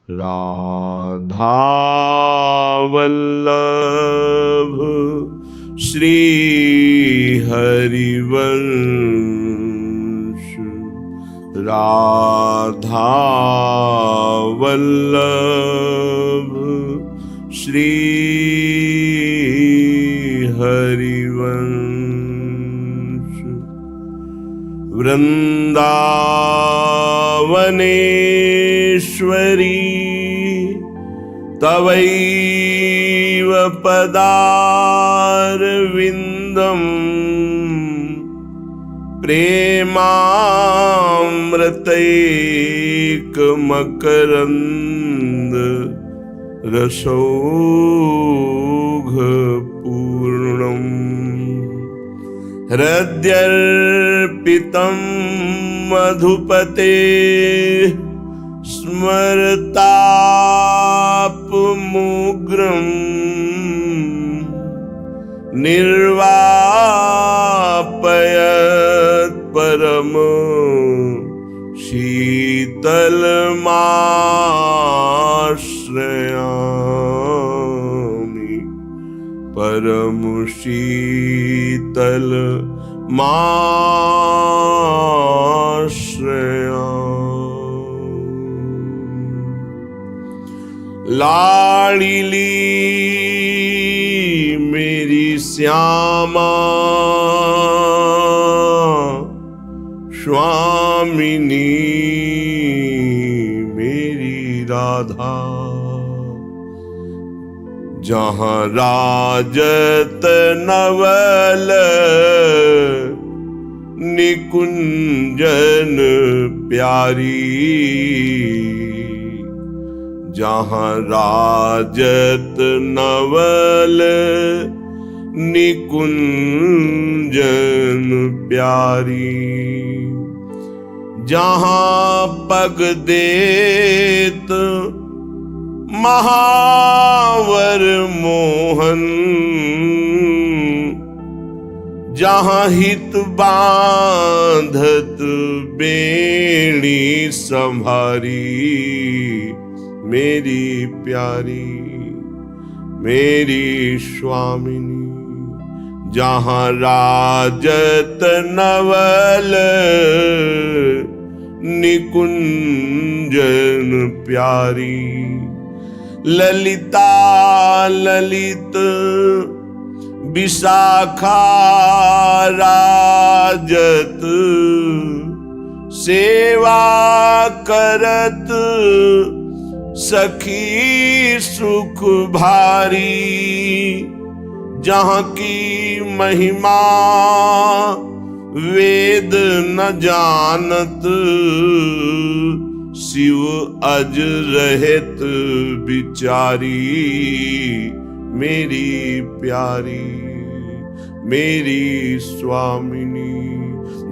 राधा वल्लभ श्री हरिवंश, राधा वल्लभ श्री हरिवंश। वृंदावनेश्वरी तवैव पदारविन्दम् प्रेमामृतैकमकरन्द रसौघपूर्णम्। हृद्यर्पितं मधुपते स्मरतापमुग्रं निर्वापयत् परम शीतलमाश्रयामि, परम शीतलमाश्रयामि। लाड़िली मेरी श्यामा, स्वामिनी मेरी राधा, जहाँ राजत नवल निकुंजन प्यारी, जहाँ राजत नवल निकुंजन प्यारी, जहाँ पग देत महावर मोहन, जहाँ हित बांधत बेड़ी संभारी, मेरी प्यारी मेरी स्वामिनी, जहाँ राजत नवल निकुंजन प्यारी, ललिता ललित विशाखा राजत, सेवा करत सखी सुख भारी, जहाँ की महिमा वेद न जानत, शिव अज रहित बिचारी, मेरी प्यारी मेरी स्वामिनी,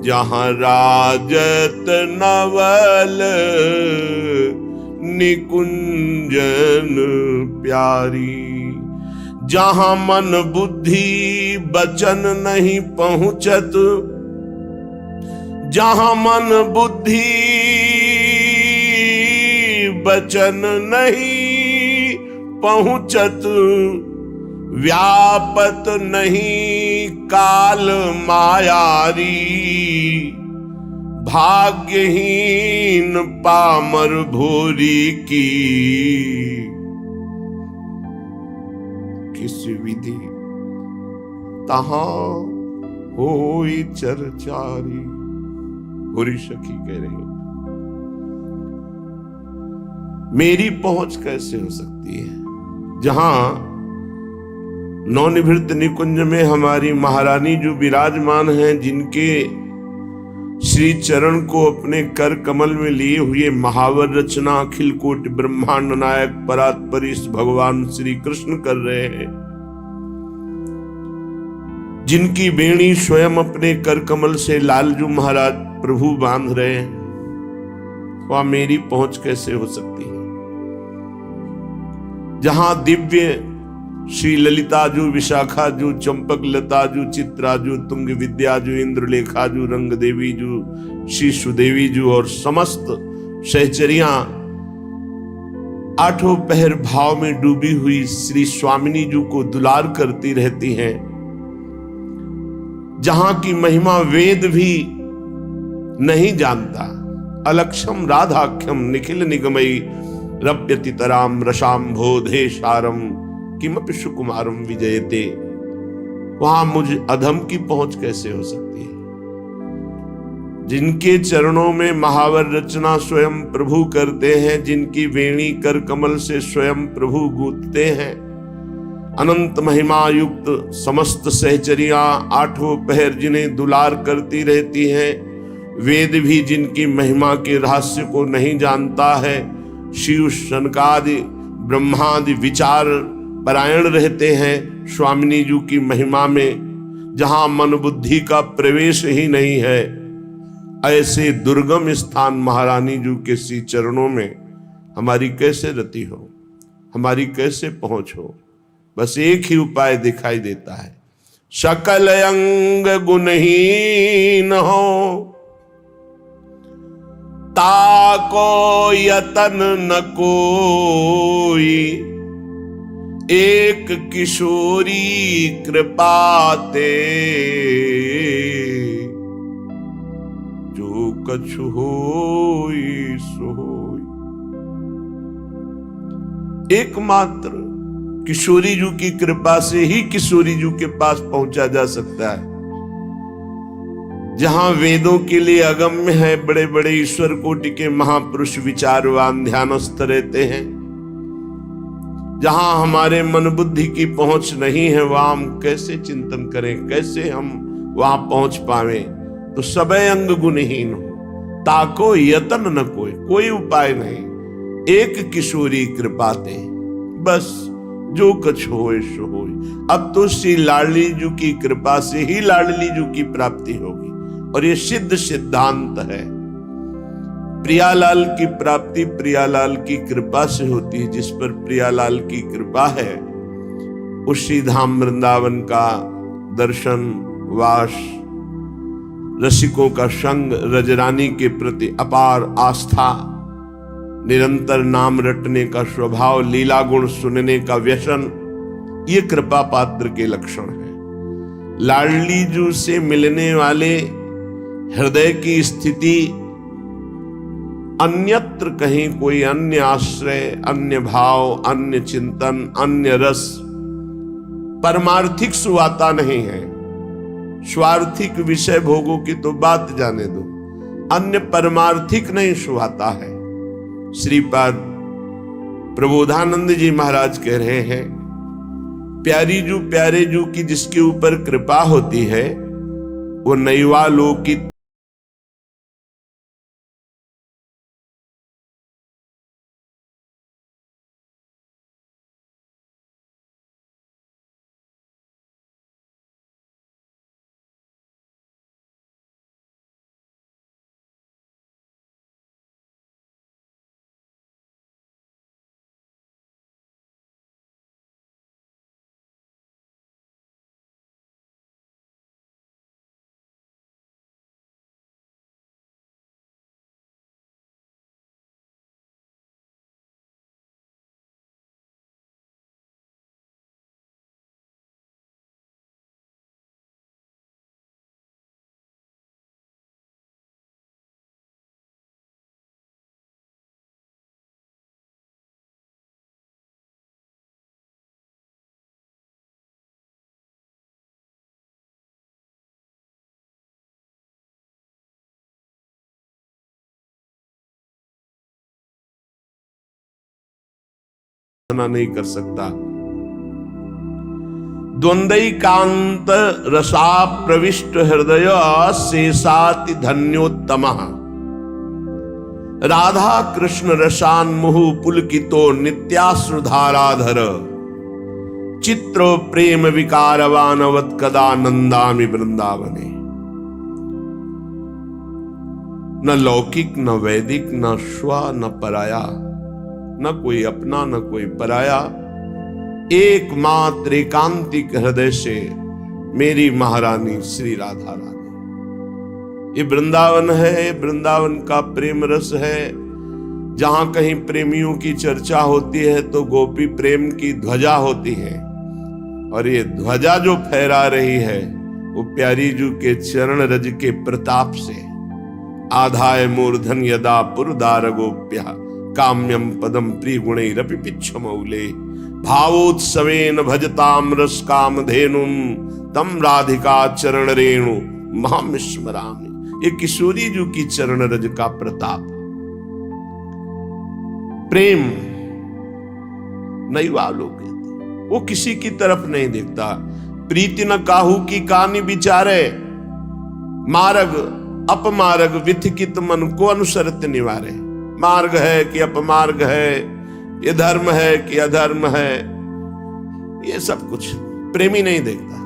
जहाँ राजत नवल निकुंजन प्यारी, जहाँ मन बुद्धि बचन नहीं पहुँचत, जहाँ मन बुद्धि बचन नहीं पहुँचत, व्यापत नहीं काल मायारी, भाग्यहीन पामर भोरी की, किस विधि तहां होई चरचारी। भोरी सखी कह रही है, मेरी पहुंच कैसे हो सकती है जहां नवनिभृत निकुंज में हमारी महारानी जो विराजमान हैं, जिनके श्री चरण को अपने कर कमल में लिए हुए महावर रचना अखिल कोटि ब्रह्मांड नायक परात्परीश भगवान श्री कृष्ण कर रहे हैं, जिनकी बेणी स्वयं अपने कर कमल से लालजू महाराज प्रभु बांध रहे हैं, वह मेरी पहुंच कैसे हो सकती है। जहां दिव्य श्री ललिताजू, विशाखाजू, चंपक लताजू, चित्राजू, तुंग विद्याजू, इंद्रलेखाजू, रंग देवीजू, श्री सुदेवीजू और समस्त सहचरियां आठों पहर भाव में डूबी हुई श्री स्वामिनी जी को दुलार करती रहती हैं, जहां की महिमा वेद भी नहीं जानता। अलक्षम राधाख्यम निखिल निगमयी रप्यतितराम रसाम बोधे सारम किमपि सुकुमारम विजयते। वहां मुझ अधम की पहुंच कैसे हो सकती है? जिनके चरणों में महावर रचना स्वयं प्रभु करते हैं, जिनकी वेणी कर कमल से स्वयं प्रभु गूंथते हैं, अनंत महिमा युक्त समस्त सहचरियां आठों पहर जिन्हें दुलार करती रहती हैं, वेद भी जिनकी महिमा के रहस्य को नहीं जानता है, शिव शनकादि ब्रह्मादि विचार परायण रहते हैं स्वामिनी जी की महिमा में, जहां मन बुद्धि का प्रवेश ही नहीं है, ऐसे दुर्गम स्थान महारानी जी के श्री चरणों में हमारी कैसे रति हो, हमारी कैसे पहुंच हो? बस एक ही उपाय दिखाई देता है, सकल अंग गुणहीन हो, ताको यतन न कोई, एक किशोरी कृपाते, जो कछु होई सो होई। एकमात्र किशोरी जी की कृपा से ही किशोरी जी के पास पहुंचा जा सकता है, जहां वेदों के लिए अगम्य है, बड़े बड़े ईश्वर कोटि के महापुरुष विचारवान ध्यानस्थ रहते हैं, जहां हमारे मन बुद्धि की पहुंच नहीं है, वहां हम कैसे चिंतन करें, कैसे हम वहां पहुंच पावे? तो सबे अंग गुणहीन हो, ताको यतन न कोई, कोई उपाय नहीं, एक किशोरी कृपाते, बस जो कुछ होए सो होए। अब तो श्री लाडली जी की कृपा से ही लाडली जी की प्राप्ति होगी, और ये सिद्ध सिद्धांत है। प्रियालाल की प्राप्ति प्रियालाल की कृपा से होती है। जिस पर प्रियालाल की कृपा है, उसी धाम वृंदावन का दर्शन, वास, रसिकों का संग, रजरानी के प्रति अपार आस्था, निरंतर नाम रटने का स्वभाव, लीला गुण सुनने का व्यसन, ये कृपा पात्र के लक्षण है। लाडली जी से मिलने वाले हृदय की स्थिति अन्यत्र कहीं कोई अन्य आश्रय, अन्य भाव, अन्य चिंतन, अन्य रस परमार्थिक सुवाता नहीं है। स्वार्थिक विषय भोगों की तो बात जाने दो, अन्य परमार्थिक नहीं सुहाता है। श्रीपाद प्रबोधानंद जी महाराज कह रहे हैं, प्यारी जू प्यारे जू की जिसके ऊपर कृपा होती है, वो नैवा लोकित नहीं कर सकता। द्वंद्वैकांत रसा प्रविष्ट हृदय शेषाति धन्योत्तम, राधा कृष्ण रसान मुहु पुलकितो नित्याश्रुधाराधर, चित्र प्रेम विकारवानवत कदा नंदामि वृंदावने। न लौकिक न वैदिक न स्व न पराया, न कोई अपना न कोई पराया, एकमात्र एकांतिक हृदय से मेरी महारानी श्री राधा रानी। ये वृंदावन है, वृंदावन का प्रेम रस है, जहां कहीं प्रेमियों की चर्चा होती है तो गोपी प्रेम की ध्वजा होती है, और ये ध्वजा जो फहरा रही है वो प्यारी जू के चरण रज के प्रताप से। आधाय मूर्धन यदा पुरदार गोप्या काम्यम पदम प्रिय गुणैरपि पिच्छमौले भावोत्सवेन भजताम रस काम धेनुम तम राधिका चरण रेणु महामिस्मरामि। ये किशोरी जू की चरण रज का प्रताप। प्रेम नहीं वालों कहते, वो किसी की तरफ नहीं देखता। प्रीति न काहू की कानी विचारे, मार्ग अपमार्ग विथिकित मन को अनुसरत निवारे। मार्ग है कि अपमार्ग है, ये धर्म है कि अधर्म है, ये सब कुछ प्रेमी नहीं देखता।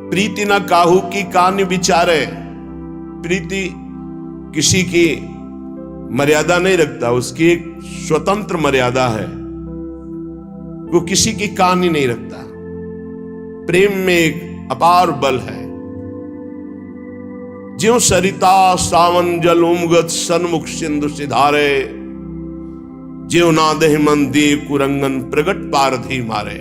प्रीति न काहू की कानी विचारे, प्रीति किसी की मर्यादा नहीं रखता, उसकी एक स्वतंत्र मर्यादा है, वो किसी की कहानी नहीं रखता। प्रेम में एक अपार बल है। ज्यों सरिता सावन जल उमगत सन्मुख सिंधु सिधारे, ज्यों नादहि मंदी कुरंगन प्रगट पारधी मारे।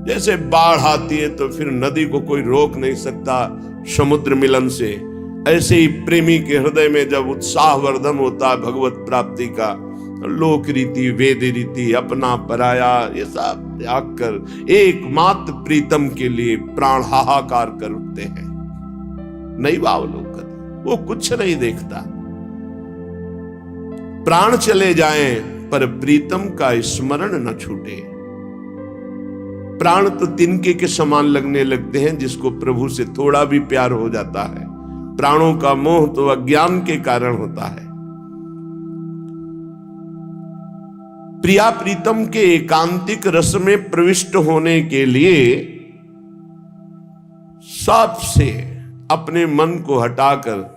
जैसे बाढ़ आती है तो फिर नदी को कोई रोक नहीं सकता समुद्र मिलन से, ऐसे ही प्रेमी के हृदय में जब उत्साह वर्धन होता है भगवत प्राप्ति का, लोक रीति वेद रीति अपना पराया ये सब त्याग कर एकमात्र प्रीतम के लिए प्राण हाहाकार कर उठते हैं। नहीं वावलोकन, वो कुछ नहीं देखता। प्राण चले जाएं पर प्रीतम का स्मरण न छूटे। प्राण तो तिनके के समान लगने लगते हैं जिसको प्रभु से थोड़ा भी प्यार हो जाता है। प्राणों का मोह तो अज्ञान के कारण होता है। प्रिया प्रीतम के एकांतिक रस में प्रविष्ट होने के लिए सबसे अपने मन को हटाकर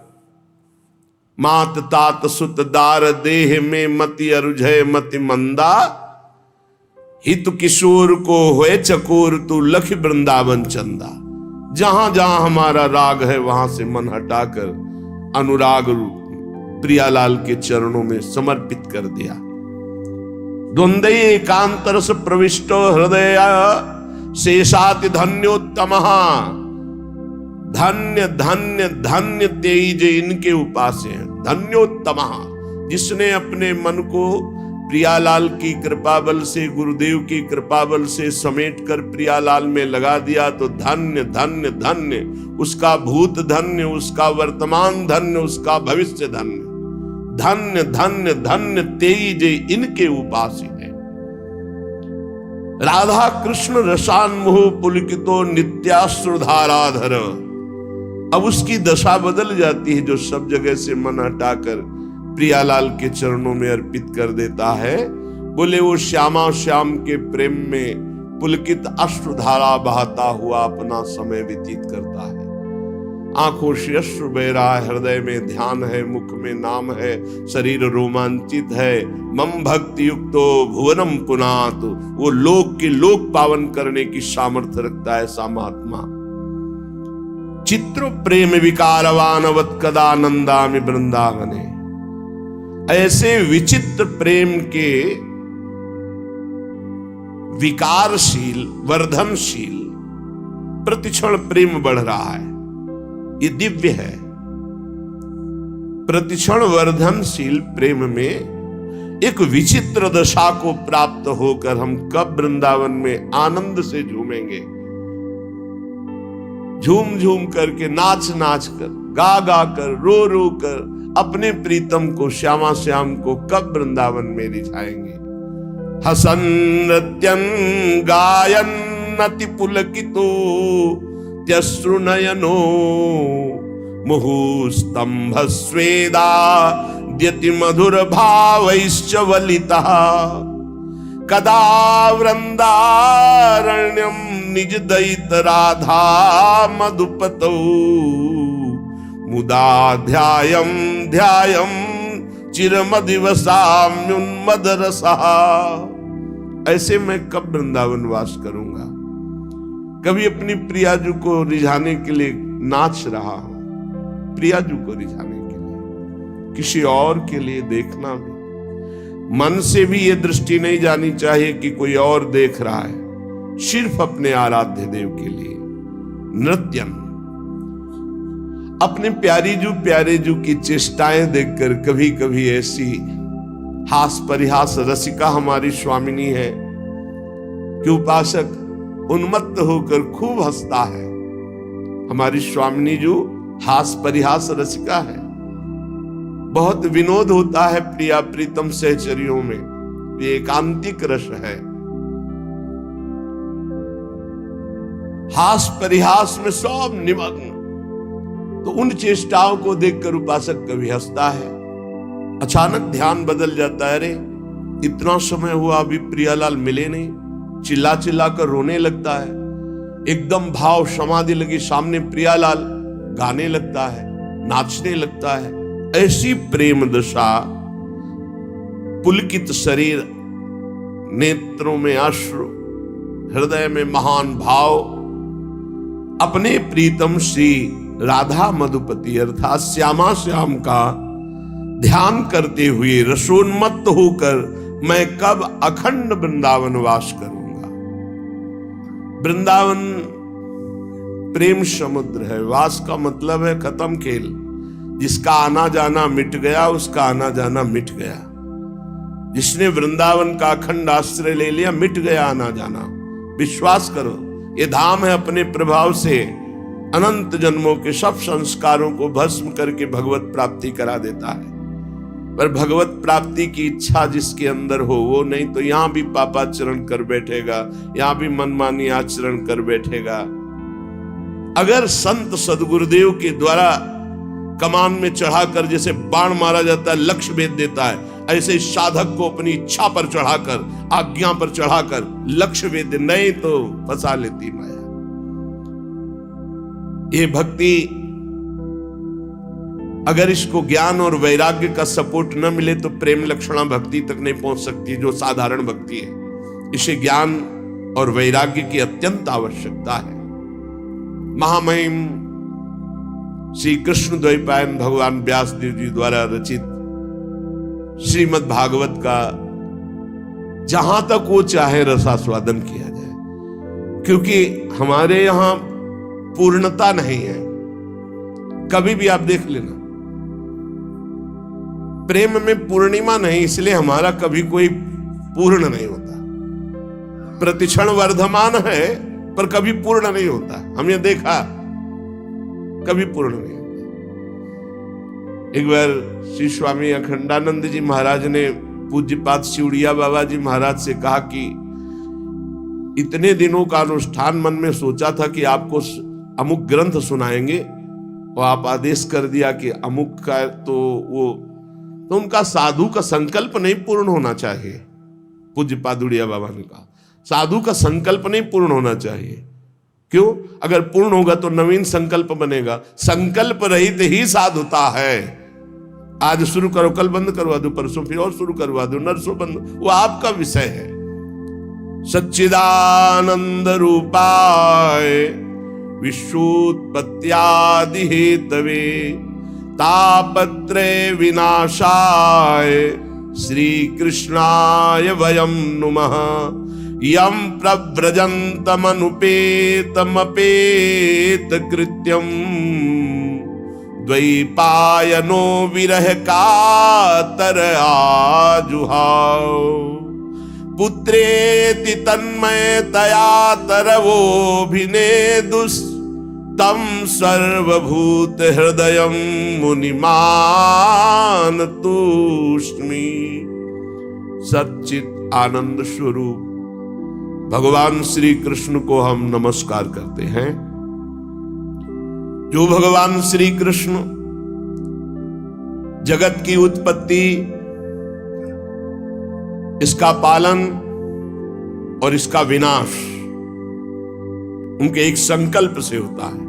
मात तात सुत दार देह में मति अरुझय मति मंदा, हित किशोर को होए चकोर तू लख वृंदावन चंदा। जहां जहां हमारा राग है वहां से मन हटाकर अनुराग रूप प्रियालाल के चरणों में समर्पित कर दिया। द्वंद्व एकांत रस प्रविष्ट हृदय शेषाति धन्योत्तम, धन्य धन्य धन्य तेज इनके उपास्य हैं। धन्योत्तम, जिसने अपने मन को प्रियालाल की कृपा बल से गुरुदेव की कृपा बल से समेट कर प्रियालाल में लगा दिया तो धन्य धन्य धन्य, उसका भूत धन्य, उसका वर्तमान धन्य, उसका भविष्य धन्य। धन्य धन्य धन्य तेज इनके उपास्य है। राधा कृष्ण रसान्मोह पुलकितो नित्याश्रुधाराधर। अब उसकी दशा बदल जाती है जो सब जगह से मन हटाकर प्रियालाल के चरणों में अर्पित कर देता है। बोले वो श्यामा श्याम के प्रेम में पुलकित अश्रुधारा बहाता हुआ अपना समय व्यतीत करता है। आंखों से अश्रु बह रहा है, हृदय में ध्यान है, मुख में नाम है, शरीर रोमांचित है। मम भक्ति युक्तो भुवनम पुनात, वो लोक के लोक पावन करने की सामर्थ्य रखता है ऐसा महात्मा। चित्र प्रेम विकारवानवत कदानंदामि वृंदावने। ऐसे विचित्र प्रेम के विकारशील वर्धनशील प्रतिक्षण प्रेम बढ़ रहा है, ये दिव्य है। प्रतिक्षण वर्धनशील प्रेम में एक विचित्र दशा को प्राप्त होकर हम कब वृंदावन में आनंद से झूमेंगे। झूम झूम करके, नाच नाच कर, गा गा कर, रो रो कर अपने प्रीतम को, श्यामा श्याम को कब वृंदावन में रिझाएंगे। हसन नृत्यन गायन अति पुलकितो त्यश्रु नयनो मुहुस्तंभ स्वेदा द्यति मधुर भावैश्च वलितः। कदा वृंदारण्यम निज दयित राधा मधुपतौ मुदा ध्यायम ध्यायम चिरमदिवसाम्युन्मद रसः। ऐसे मैं कब वृंदावन वास करूंगा। कभी अपनी प्रियाजू को रिझाने के लिए नाच रहा हूं, प्रियाजू को रिझाने के लिए। किसी और के लिए देखना भी, मन से भी ये दृष्टि नहीं जानी चाहिए कि कोई और देख रहा है, सिर्फ अपने आराध्य देव के लिए। नृत्यम, अपने प्यारे जू की चेष्टाएं देखकर कभी कभी ऐसी हास परिहास रसिका हमारी स्वामिनी है कि उपासक उन्मत्त होकर खूब हंसता है। हमारी स्वामिनी जो हास परिहास रसिका है, बहुत विनोद होता है प्रिया प्रीतम सहचरियों में, ये एकांतिक रस है। हास परिहास में सब निमग्न, तो उन चेष्टाओं को देखकर उपासक कभी हंसता है। अचानक ध्यान बदल जाता है, अरे इतना समय हुआ अभी प्रियालाल मिले नहीं, चिल्ला चिल्ला कर रोने लगता है। एकदम भाव समाधि लगी, सामने प्रियालाल गाने लगता है, नाचने लगता है। ऐसी प्रेम दशा, पुलकित शरीर, नेत्रों में अश्रु, हृदय में महान भाव, अपने प्रीतम श्री राधा मधुपति अर्थात श्यामा श्याम का ध्यान करते हुए रसोन्मत्त होकर मैं कब अखंड वृंदावन वास करूंगा। वृंदावन प्रेम समुद्र है, वास का मतलब है खत्म खेल। जिसका आना जाना मिट गया, उसका आना जाना मिट गया। जिसने वृंदावन का अखंड आश्रय ले लिया, मिट गया आना जाना। विश्वास करो, ये धाम है अपने प्रभाव से अनंत जन्मों के सब संस्कारों को भस्म करके भगवत प्राप्ति करा देता है। पर भगवत प्राप्ति की इच्छा जिसके अंदर हो, वो नहीं तो यहां भी पापाचरण कर बैठेगा, यहां भी मनमानी आचरण कर बैठेगा। अगर संत सदगुरुदेव के द्वारा कमान में चढ़ाकर जैसे बाण मारा जाता है, लक्ष्य भेद देता है, ऐसे ही साधक को अपनी इच्छा पर चढ़ाकर, आज्ञा पर चढ़ाकर लक्ष्य भेद दे, नहीं तो फंसा लेती माया। ये भक्ति अगर इसको ज्ञान और वैराग्य का सपोर्ट न मिले तो प्रेम लक्षणा भक्ति तक नहीं पहुंच सकती, जो साधारण भक्ति है। इसे ज्ञान और वैराग्य की अत्यंत आवश्यकता है। महामहिम श्री कृष्ण द्वैपायन भगवान व्यास देव जी द्वारा रचित श्रीमद् भागवत का जहां तक वो चाहे रसास्वादन किया जाए, क्योंकि हमारे यहां पूर्णता नहीं है। कभी भी आप देख लेना, प्रेम में पूर्णिमा नहीं, इसलिए हमारा कभी कोई पूर्ण नहीं होता। प्रतिक्षण वर्धमान है पर कभी पूर्ण नहीं होता। हमने देखा कभी पूर्ण नहीं होता। एक बार श्री स्वामी अखंडानंद जी महाराज ने पूज्यपाद शिवड़िया बाबा जी महाराज से कहा कि इतने दिनों का अनुष्ठान मन में सोचा था कि आपको अमुक ग्रंथ सुनाएंगे, और आप आदेश कर दिया कि अमुक का तो उनका साधु का संकल्प नहीं पूर्ण होना चाहिए। पूज्यपाद उड़िया बाबा ने कहा साधु का संकल्प नहीं पूर्ण होना चाहिए। क्यों? अगर पूर्ण होगा तो नवीन संकल्प बनेगा। संकल्प रहित ही साधुता है। आज शुरू करो, कल बंद करवा दो, परसों फिर और शुरू करवा दो, नरसों बंद, वो आपका विषय है। सच्चिदानंद रूपाय विश्वोत्पत्त्यादि हेतवे तापत्रय विनाशाय श्री कृष्णाय वयं नुमः। यं प्रव्रजन्तमनुपेतमपेत कृत्यं द्वैपायनो विरह कातर आजुहाव। पुत्रेति तन्मयतया तरवोभिनेदुस् तम सर्वभूत हृदयं मुनिमान तूष्मी। सच्चित आनंद स्वरूप भगवान श्री कृष्ण को हम नमस्कार करते हैं। जो भगवान श्री कृष्ण जगत की उत्पत्ति, इसका पालन और इसका विनाश उनके एक संकल्प से होता है।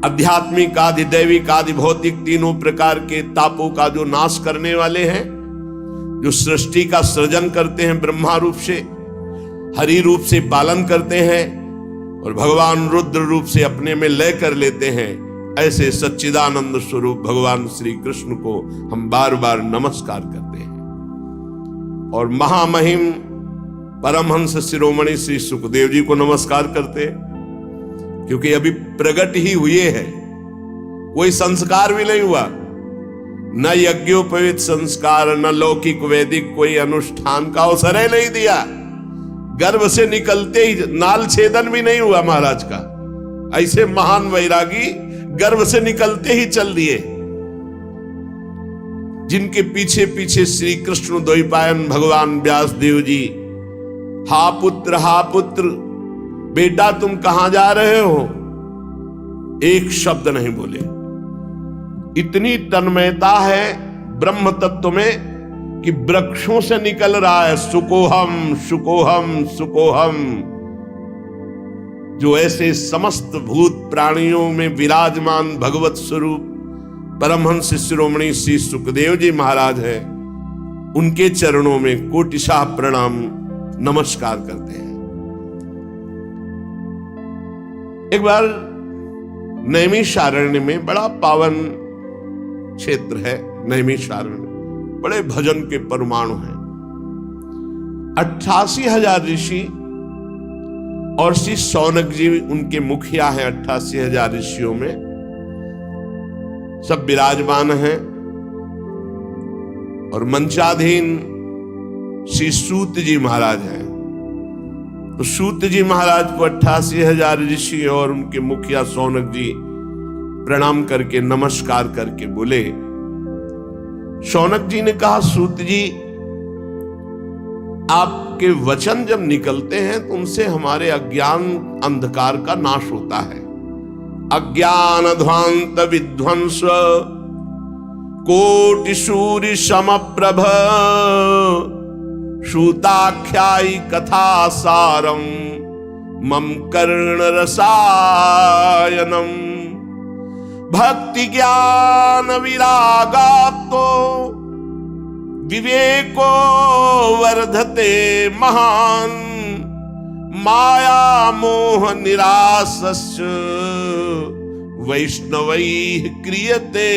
आध्यात्मिक आदि दैविक आदि भौतिक तीनों प्रकार के तापों का जो नाश करने वाले हैं, जो सृष्टि का सृजन करते हैं, ब्रह्मा रूप से हरि रूप से पालन करते हैं और भगवान रुद्र रूप से अपने में लय कर लेते हैं, ऐसे सच्चिदानंद स्वरूप भगवान श्री कृष्ण को हम बार बार नमस्कार करते हैं। और महामहिम परमहंस शिरोमणि श्री सुखदेव जी को नमस्कार करते हैं, क्योंकि अभी प्रकट ही हुए हैं, कोई संस्कार भी नहीं हुआ, न यज्ञोपवीत संस्कार, न लौकिक वैदिक कोई अनुष्ठान का अवसर ही नहीं दिया। गर्भ से निकलते ही नाल छेदन भी नहीं हुआ महाराज का। ऐसे महान वैरागी गर्भ से निकलते ही चल दिए, जिनके पीछे पीछे श्री कृष्ण द्वैपायन भगवान व्यास देव जी, हा पुत्र बेटा तुम कहां जा रहे हो, एक शब्द नहीं बोले। इतनी तन्मयता है ब्रह्म तत्व में कि वृक्षों से निकल रहा है सुकोहम सुकोहम सुकोहम। जो ऐसे समस्त भूत प्राणियों में विराजमान भगवत स्वरूप परमहंस शिरोमणि श्री सुखदेव जी महाराज है, उनके चरणों में कोटिशाह प्रणाम नमस्कार करते हैं। एक बार नैमिषारण्य में, बड़ा पावन क्षेत्र है नैमिषारण्य, बड़े भजन के परमाणु हैं। 88,000 ऋषि और श्री शौनक जी उनके मुखिया हैं। 88,000 ऋषियों में सब विराजमान हैं और मंचाधीन श्री सूत जी महाराज हैं। तो सूत जी महाराज को 88,000 ऋषि और उनके मुखिया शौनक जी प्रणाम करके नमस्कार करके बोले। शौनक जी ने कहा, सूत जी आपके वचन जब निकलते हैं तो उनसे हमारे अज्ञान अंधकार का नाश होता है। अज्ञान ध्वांत विध्वंस कोटि सूर्य समप्रभ श्रुताख्यायी कथा सारम मम कर्ण रसायनम भक्ति ज्ञान विरागाप्तो विवेको वर्धते महान माया मोह निरासस्य वैष्णवैः क्रियते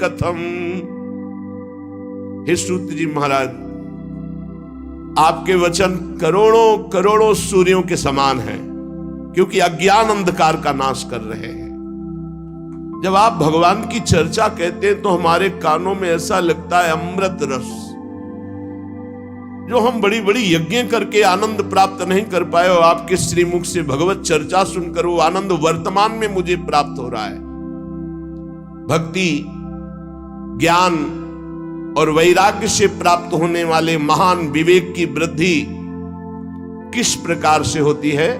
कथम। हे सूत जी महाराज, आपके वचन करोड़ों करोड़ों सूर्यों के समान हैं, क्योंकि अज्ञान अंधकार का नाश कर रहे हैं। जब आप भगवान की चर्चा कहते हैं तो हमारे कानों में ऐसा लगता है अमृत रस। जो हम बड़ी बड़ी यज्ञ करके आनंद प्राप्त नहीं कर पाए, और आपके श्रीमुख से भगवत चर्चा सुनकर वो आनंद वर्तमान में मुझे प्राप्त हो रहा है। भक्ति, ज्ञान और वैराग्य से प्राप्त होने वाले महान विवेक की वृद्धि किस प्रकार से होती है,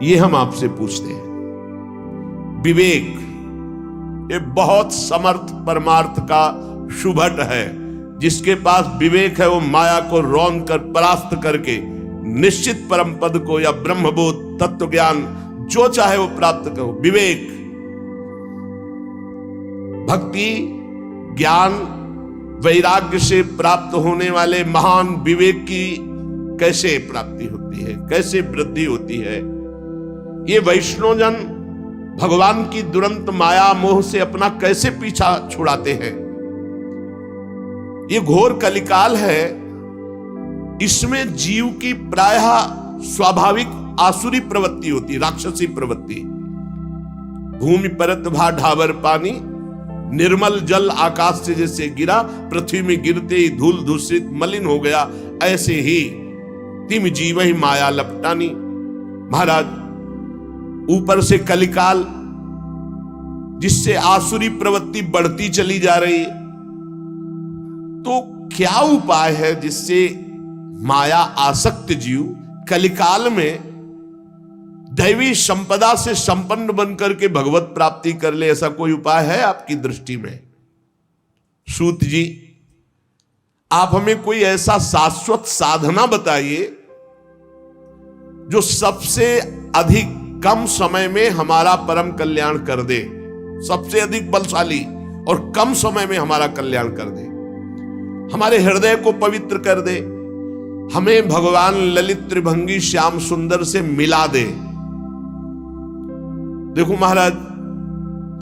ये हम आपसे पूछते हैं। विवेक ये बहुत समर्थ परमार्थ का शुभट है। जिसके पास विवेक है वो माया को रौंद कर परास्त करके निश्चित परम पद को या ब्रह्मबोध तत्व ज्ञान जो चाहे वो प्राप्त करो। विवेक, भक्ति, ज्ञान, वैराग्य से प्राप्त होने वाले महान विवेक की कैसे प्राप्ति होती है, कैसे वृद्धि होती है। ये वैष्णवजन भगवान की दुरंत माया मोह से अपना कैसे पीछा छुड़ाते हैं। ये घोर कलिकाल है, इसमें जीव की प्रायः स्वाभाविक आसुरी प्रवृत्ति होती, राक्षसी प्रवृत्ति। भूमि परत भा ढाबर पानी, निर्मल जल आकाश से जैसे गिरा, पृथ्वी में गिरते ही धूल दूषित मलिन हो गया, ऐसे ही तिम जीव ही माया लपटानी। महाराज, ऊपर से कलिकाल जिससे आसुरी प्रवृत्ति बढ़ती चली जा रही है, तो क्या उपाय है जिससे माया आसक्त जीव कलिकाल में दैवी संपदा से संपन्न बनकर के भगवत प्राप्ति कर ले? ऐसा कोई उपाय है आपकी दृष्टि में? सूत जी, आप हमें कोई ऐसा शाश्वत साधना बताइए जो सबसे अधिक कम समय में हमारा परम कल्याण कर दे, सबसे अधिक बलशाली और कम समय में हमारा कल्याण कर दे, हमारे हृदय को पवित्र कर दे, हमें भगवान ललित त्रिभंगी श्याम सुंदर से मिला दे। देखो महाराज,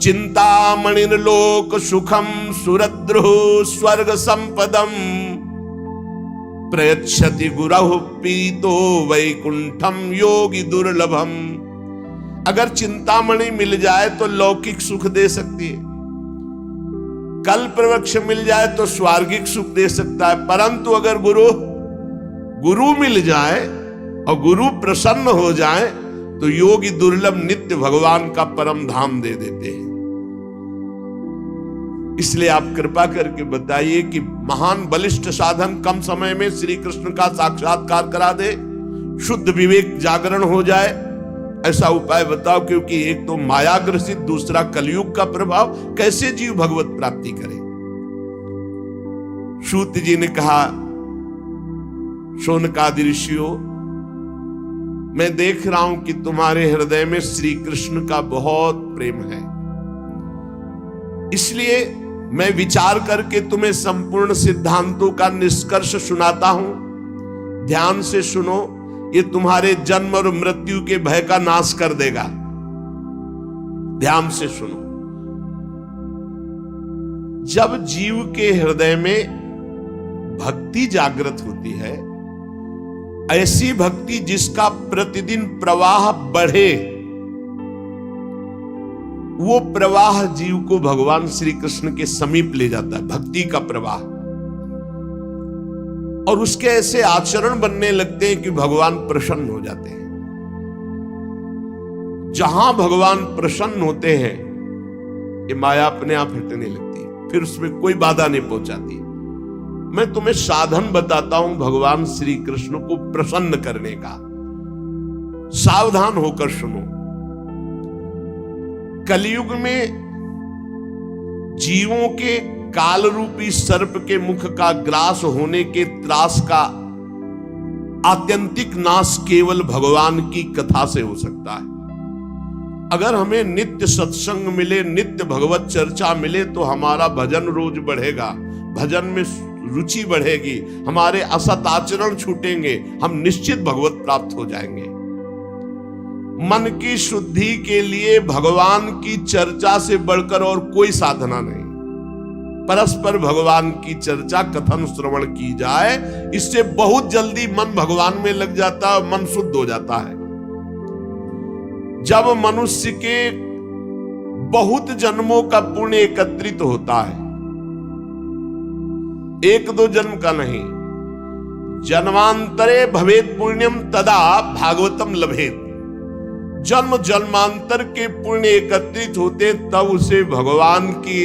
चिंतामणिर्लोक सुखम सुरद्रुः स्वर्ग संपदम प्रयच्छति गुरहु पीतो वैकुंठम योगी दुर्लभम। अगर चिंतामणि मिल जाए तो लौकिक सुख दे सकती है, कल्प वृक्ष मिल जाए तो स्वर्गिक सुख दे सकता है, परंतु अगर गुरु मिल जाए और गुरु प्रसन्न हो जाए तो योगी दुर्लभ नित्य भगवान का परम धाम दे देते हैं। इसलिए आप कृपा करके बताइए कि महान बलिष्ठ साधन कम समय में श्री कृष्ण का साक्षात्कार करा दे, शुद्ध विवेक जागरण हो जाए, ऐसा उपाय बताओ। क्योंकि एक तो माया ग्रसित, दूसरा कलयुग का प्रभाव, कैसे जीव भगवत प्राप्ति करे। सूत जी ने कहा, शौनकादि ऋषियों, मैं देख रहा हूं कि तुम्हारे हृदय में श्री कृष्ण का बहुत प्रेम है, इसलिए मैं विचार करके तुम्हें संपूर्ण सिद्धांतों का निष्कर्ष सुनाता हूं। ध्यान से सुनो, ये तुम्हारे जन्म और मृत्यु के भय का नाश कर देगा। ध्यान से सुनो। जब जीव के हृदय में भक्ति जागृत होती है, ऐसी भक्ति जिसका प्रतिदिन प्रवाह बढ़े, वो प्रवाह जीव को भगवान श्री कृष्ण के समीप ले जाता है, भक्ति का प्रवाह। और उसके ऐसे आचरण बनने लगते हैं कि भगवान प्रसन्न हो जाते हैं। जहां भगवान प्रसन्न होते हैं, ये माया अपने आप हटने लगती है, फिर उसमें कोई बाधा नहीं पहुंचाती। मैं तुम्हें साधन बताता हूं भगवान श्री कृष्ण को प्रसन्न करने का। सावधान होकर सुनो। कलयुग में जीवों के काल रूपी सर्प के मुख का ग्रास होने के त्रास का आत्यंतिक नाश केवल भगवान की कथा से हो सकता है। अगर हमें नित्य सत्संग मिले, नित्य भगवत चर्चा मिले, तो हमारा भजन रोज बढ़ेगा, भजन में रुचि बढ़ेगी, हमारे असत आचरण छूटेंगे, हम निश्चित भगवत प्राप्त हो जाएंगे। मन की शुद्धि के लिए भगवान की चर्चा से बढ़कर और कोई साधना नहीं। परस्पर भगवान की चर्चा, कथन, श्रवण की जाए, इससे बहुत जल्दी मन भगवान में लग जाता है, मन शुद्ध हो जाता है। जब मनुष्य के बहुत जन्मों का पुण्य एकत्रित होता है, एक दो जन्म का नहीं, जन्मांतरे भवेत पुण्यम तदा भागवतम लभेत। जन्म जन्मांतर के पुण्य एकत्रित होते तब उसे भगवान की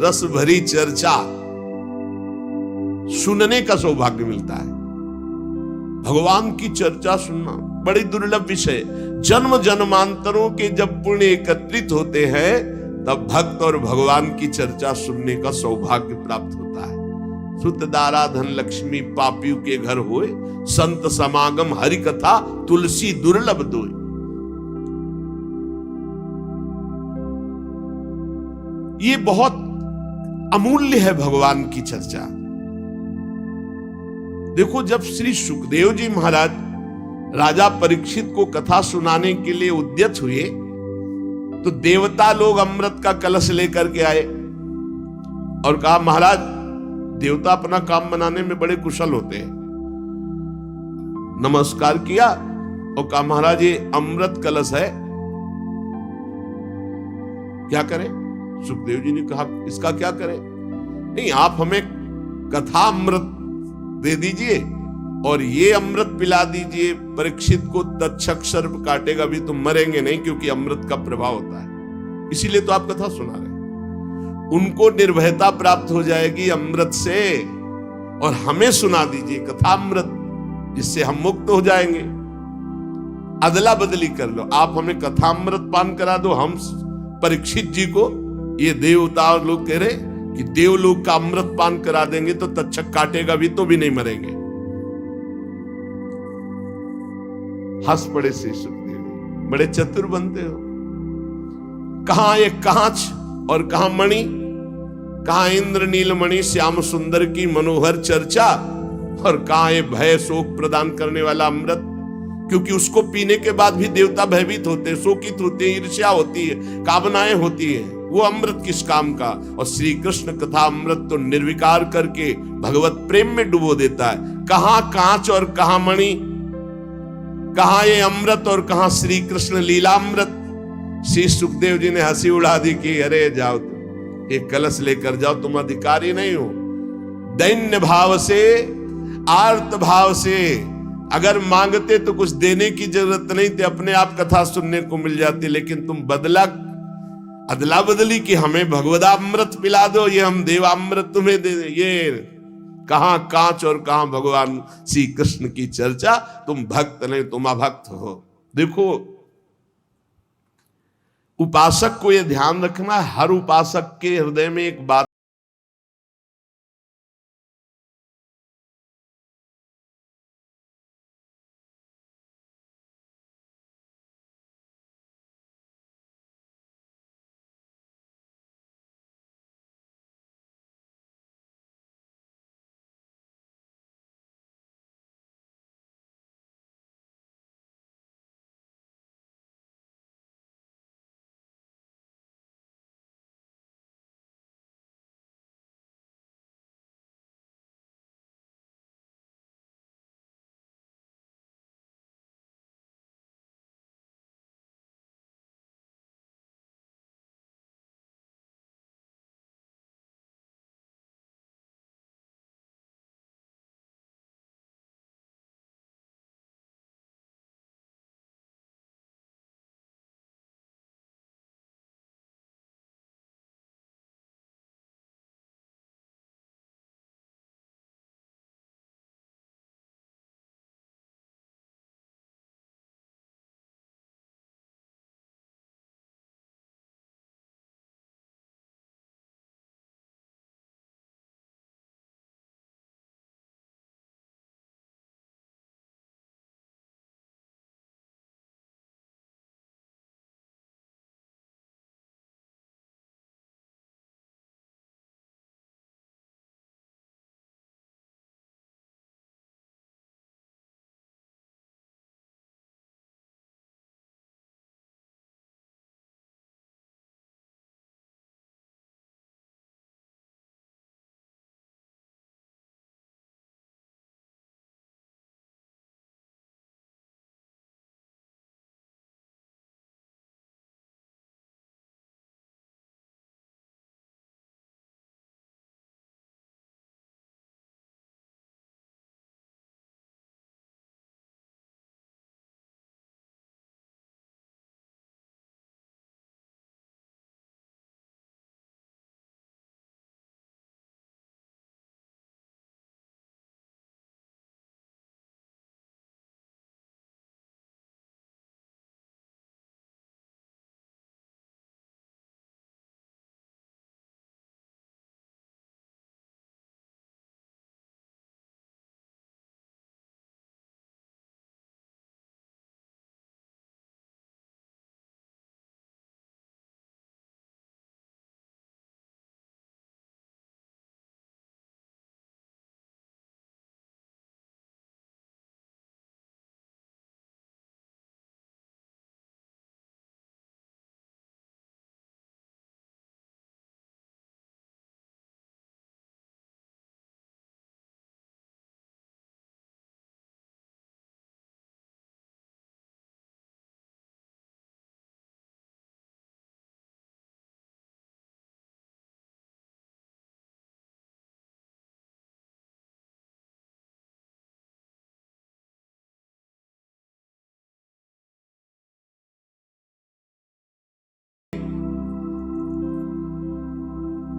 रस भरी चर्चा सुनने का सौभाग्य मिलता है। भगवान की चर्चा सुनना बड़ी दुर्लभ विषय। जन्म जन्मांतरों के जब पुण्य एकत्रित होते हैं, तब भक्त और भगवान की चर्चा सुनने का सौभाग्य प्राप्त होता है। सुत दारा धन लक्ष्मी पापियों के घर होए, संत समागम हरि कथा तुलसी दुर्लभ दोय। ये बहुत अमूल्य है भगवान की चर्चा। देखो, जब श्री सुखदेव जी महाराज राजा परीक्षित को कथा सुनाने के लिए उद्यत हुए, तो देवता लोग अमृत का कलश लेकर के आए और कहा, महाराज, देवता अपना काम बनाने में बड़े कुशल होते हैं। नमस्कार किया और कहा, महाराज, ये अमृत कलश है, क्या करें? सुखदेव जी ने कहा, इसका क्या करें? नहीं, आप हमें कथा अमृत दे दीजिए और ये अमृत पिला दीजिए। परीक्षित को तक्षक सर्प काटेगा भी तो मरेंगे नहीं, क्योंकि अमृत का प्रभाव होता है, इसीलिए तो आप कथा सुना रहे हैं। उनको निर्भयता प्राप्त हो जाएगी अमृत से, और हमें सुना दीजिए कथा अमृत, जिससे हम मुक्त हो जाएंगे। अदला बदली कर लो, आप हमें कथा अमृत पान करा दो, हम परीक्षित जी को, ये देवता लोग कह रहे कि देवलोक का अमृत पान करा देंगे तो तक्षक काटेगा भी तो भी नहीं मरेंगे। हंस पड़े श्री सुखदेव, बड़े चतुर बनते हो। कहां एक कांच और कहां मणि, कहां इंद्र नीलमणि श्याम सुंदर की मनोहर चर्चा, और कहां ये भय शोक प्रदान करने वाला अमृत। क्योंकि उसको पीने के बाद भी देवता भयभीत होते हैं, शोकित होते हैं, ईर्ष्या होती है, कामनाएं होती है। वो अमृत किस काम का। और श्री कृष्ण कथा अमृत तो निर्विकार करके भगवत प्रेम में डुबो देता है। कहां कांच और कहां मणि, कहां ये अमृत और कहां श्री कृष्ण लीलामृत। श्री सुखदेव जी ने हंसी उड़ा दी कि अरे जाओ, एक कलश लेकर जाओ, तुम अधिकारी नहीं हो। दैन्य भाव से, आर्त भाव से अगर मांगते तो कुछ देने की जरूरत नहीं थी, अपने आप कथा सुनने को मिल जाती। लेकिन तुम अदला बदली कि हमें भगवदामृत पिला दो, ये हम देवामृत तुम्हें दे दे। ये कहां कांच और कहां भगवान श्री कृष्ण की चर्चा। तुम भक्त नहीं, तुम अभक्त हो। देखो, उपासक को यह ध्यान रखना, हर उपासक के हृदय में एक बात,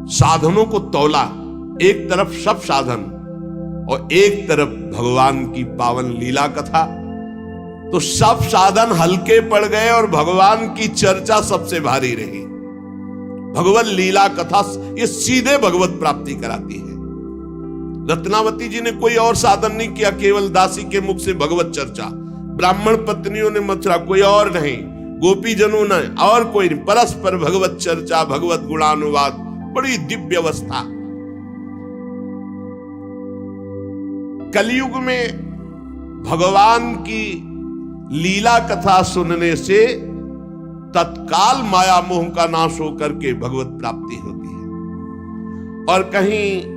साधनों को तौला, एक तरफ सब साधन और एक तरफ भगवान की पावन लीला कथा, तो सब साधन हल्के पड़ गए और भगवान की चर्चा सबसे भारी रही। भगवत लीला कथा ये सीधे भगवत प्राप्ति कराती है। रत्नावती जी ने कोई और साधन नहीं किया, केवल दासी के मुख से भगवत चर्चा। ब्राह्मण पत्नियों ने मथुरा, कोई और नहीं, गोपीजनों ने और कोई नहीं, परस्पर भगवत चर्चा, भगवत गुणानुवाद, बड़ी दिव्य अवस्था। कलयुग में भगवान की लीला कथा सुनने से तत्काल माया मोह का नाश होकर के भगवत प्राप्ति होती है। और कहीं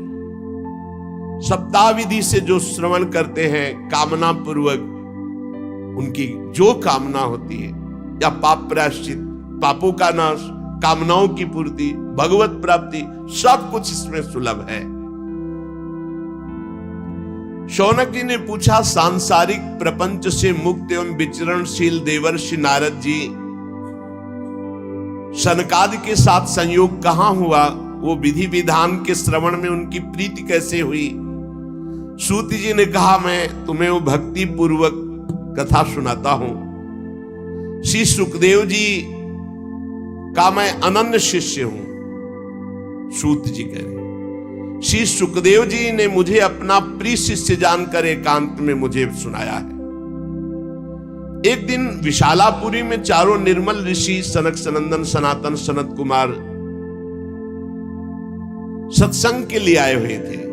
सप्ताह विधि से जो श्रवण करते हैं कामना पूर्वक, उनकी जो कामना होती है, या पाप प्रायश्चित, पापों का नाश, कामनाओं की पूर्ति, भगवत प्राप्ति, सब कुछ इसमें सुलभ है। शौनक जी ने पूछा, सांसारिक प्रपंच से मुक्त एवं विचरणशील देवर्षि नारद जी, सनकादि के साथ संयोग कहां हुआ? वो विधि विधान के श्रवण में उनकी प्रीति कैसे हुई? सूत जी ने कहा, मैं तुम्हें वो भक्ति पूर्वक कथा सुनाता हूं। श्री सुखदेव जी का मैं अनन्य शिष्य हूं। सूत जी कह रहे, श्री सुखदेव जी ने मुझे अपना प्रिय शिष्य जानकर एकांत में मुझे सुनाया है। एक दिन विशालापुरी में चारों निर्मल ऋषि सनक सनंदन सनातन सनत कुमार सत्संग के लिए आए हुए थे।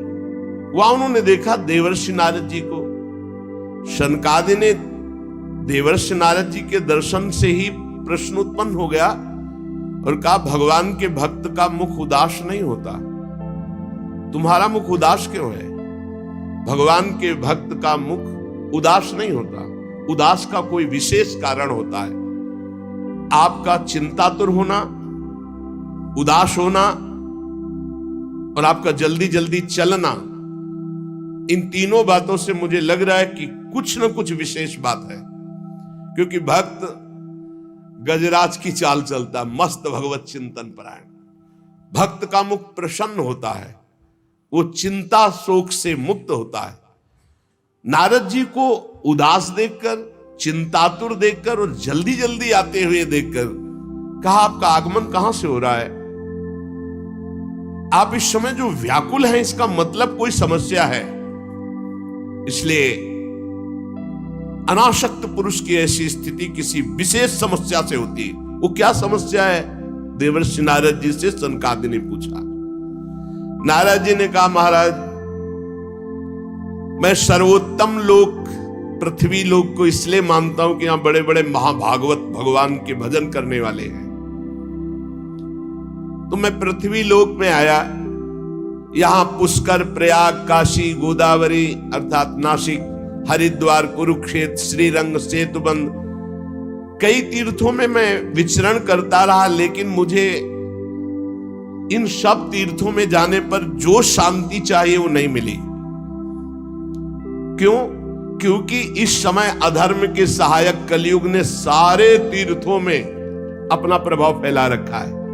वहां उन्होंने देखा देवर्षि नारद जी को। शनकादि ने देवर्षि नारद जी के दर्शन से ही प्रश्न उत्पन्न हो गया और कहा, भगवान के भक्त का मुख उदास नहीं होता, तुम्हारा मुख उदास क्यों है? भगवान के भक्त का मुख उदास नहीं होता, उदास का कोई विशेष कारण होता है। आपका चिंतातुर होना, उदास होना और आपका जल्दी जल्दी चलना, इन तीनों बातों से मुझे लग रहा है कि कुछ न कुछ विशेष बात है। क्योंकि भक्त गजराज की चाल चलता, मस्त भगवत चिंतन परायण। भक्त का मुख प्रसन्न होता है, वो चिंता शोक से मुक्त होता है। नारद जी को उदास देखकर, चिंतातुर देखकर और जल्दी जल्दी आते हुए देखकर कहा, आपका आगमन कहां से हो रहा है? आप इस समय जो व्याकुल हैं, इसका मतलब कोई समस्या है। इसलिए अनासक्त पुरुष की ऐसी स्थिति किसी विशेष समस्या से होती है। वो क्या समस्या है? देवर्षि नारद जी से सनकादि ने पूछा। नारद जी ने कहा, महाराज, मैं सर्वोत्तम लोक पृथ्वी लोक को इसलिए मानता हूं कि यहां बड़े बड़े महाभागवत भगवान के भजन करने वाले हैं। तो मैं पृथ्वी लोक में आया, यहां पुष्कर, प्रयाग, काशी, गोदावरी अर्थात नासिक, हरिद्वार, कुरुक्षेत्र, श्रीरंग, सेतुबंध, कई तीर्थों में मैं विचरण करता रहा, लेकिन मुझे इन सब तीर्थों में जाने पर जो शांति चाहिए वो नहीं मिली। क्यों? क्योंकि इस समय अधर्म के सहायक कलयुग ने सारे तीर्थों में अपना प्रभाव फैला रखा है।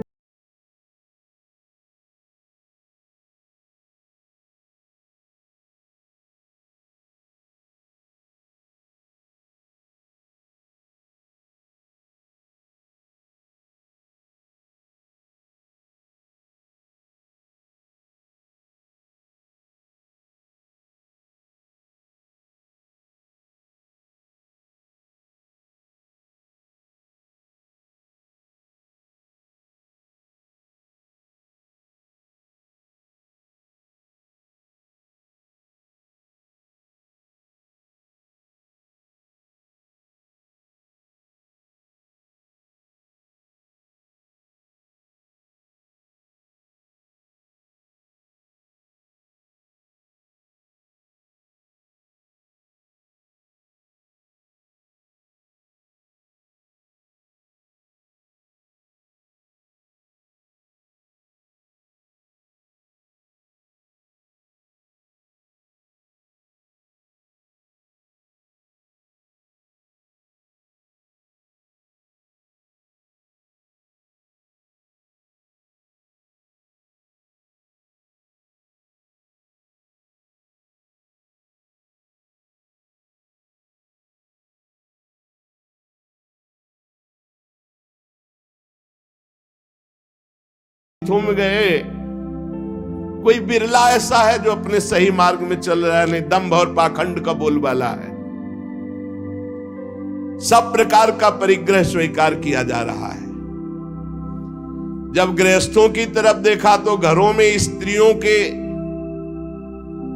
में गए, कोई बिरला ऐसा है जो अपने सही मार्ग में चल रहा है, नहीं दंभ और पाखंड का बोलबाला है। सब प्रकार का परिग्रह स्वीकार किया जा रहा है। जब गृहस्थों की तरफ देखा तो घरों में स्त्रियों के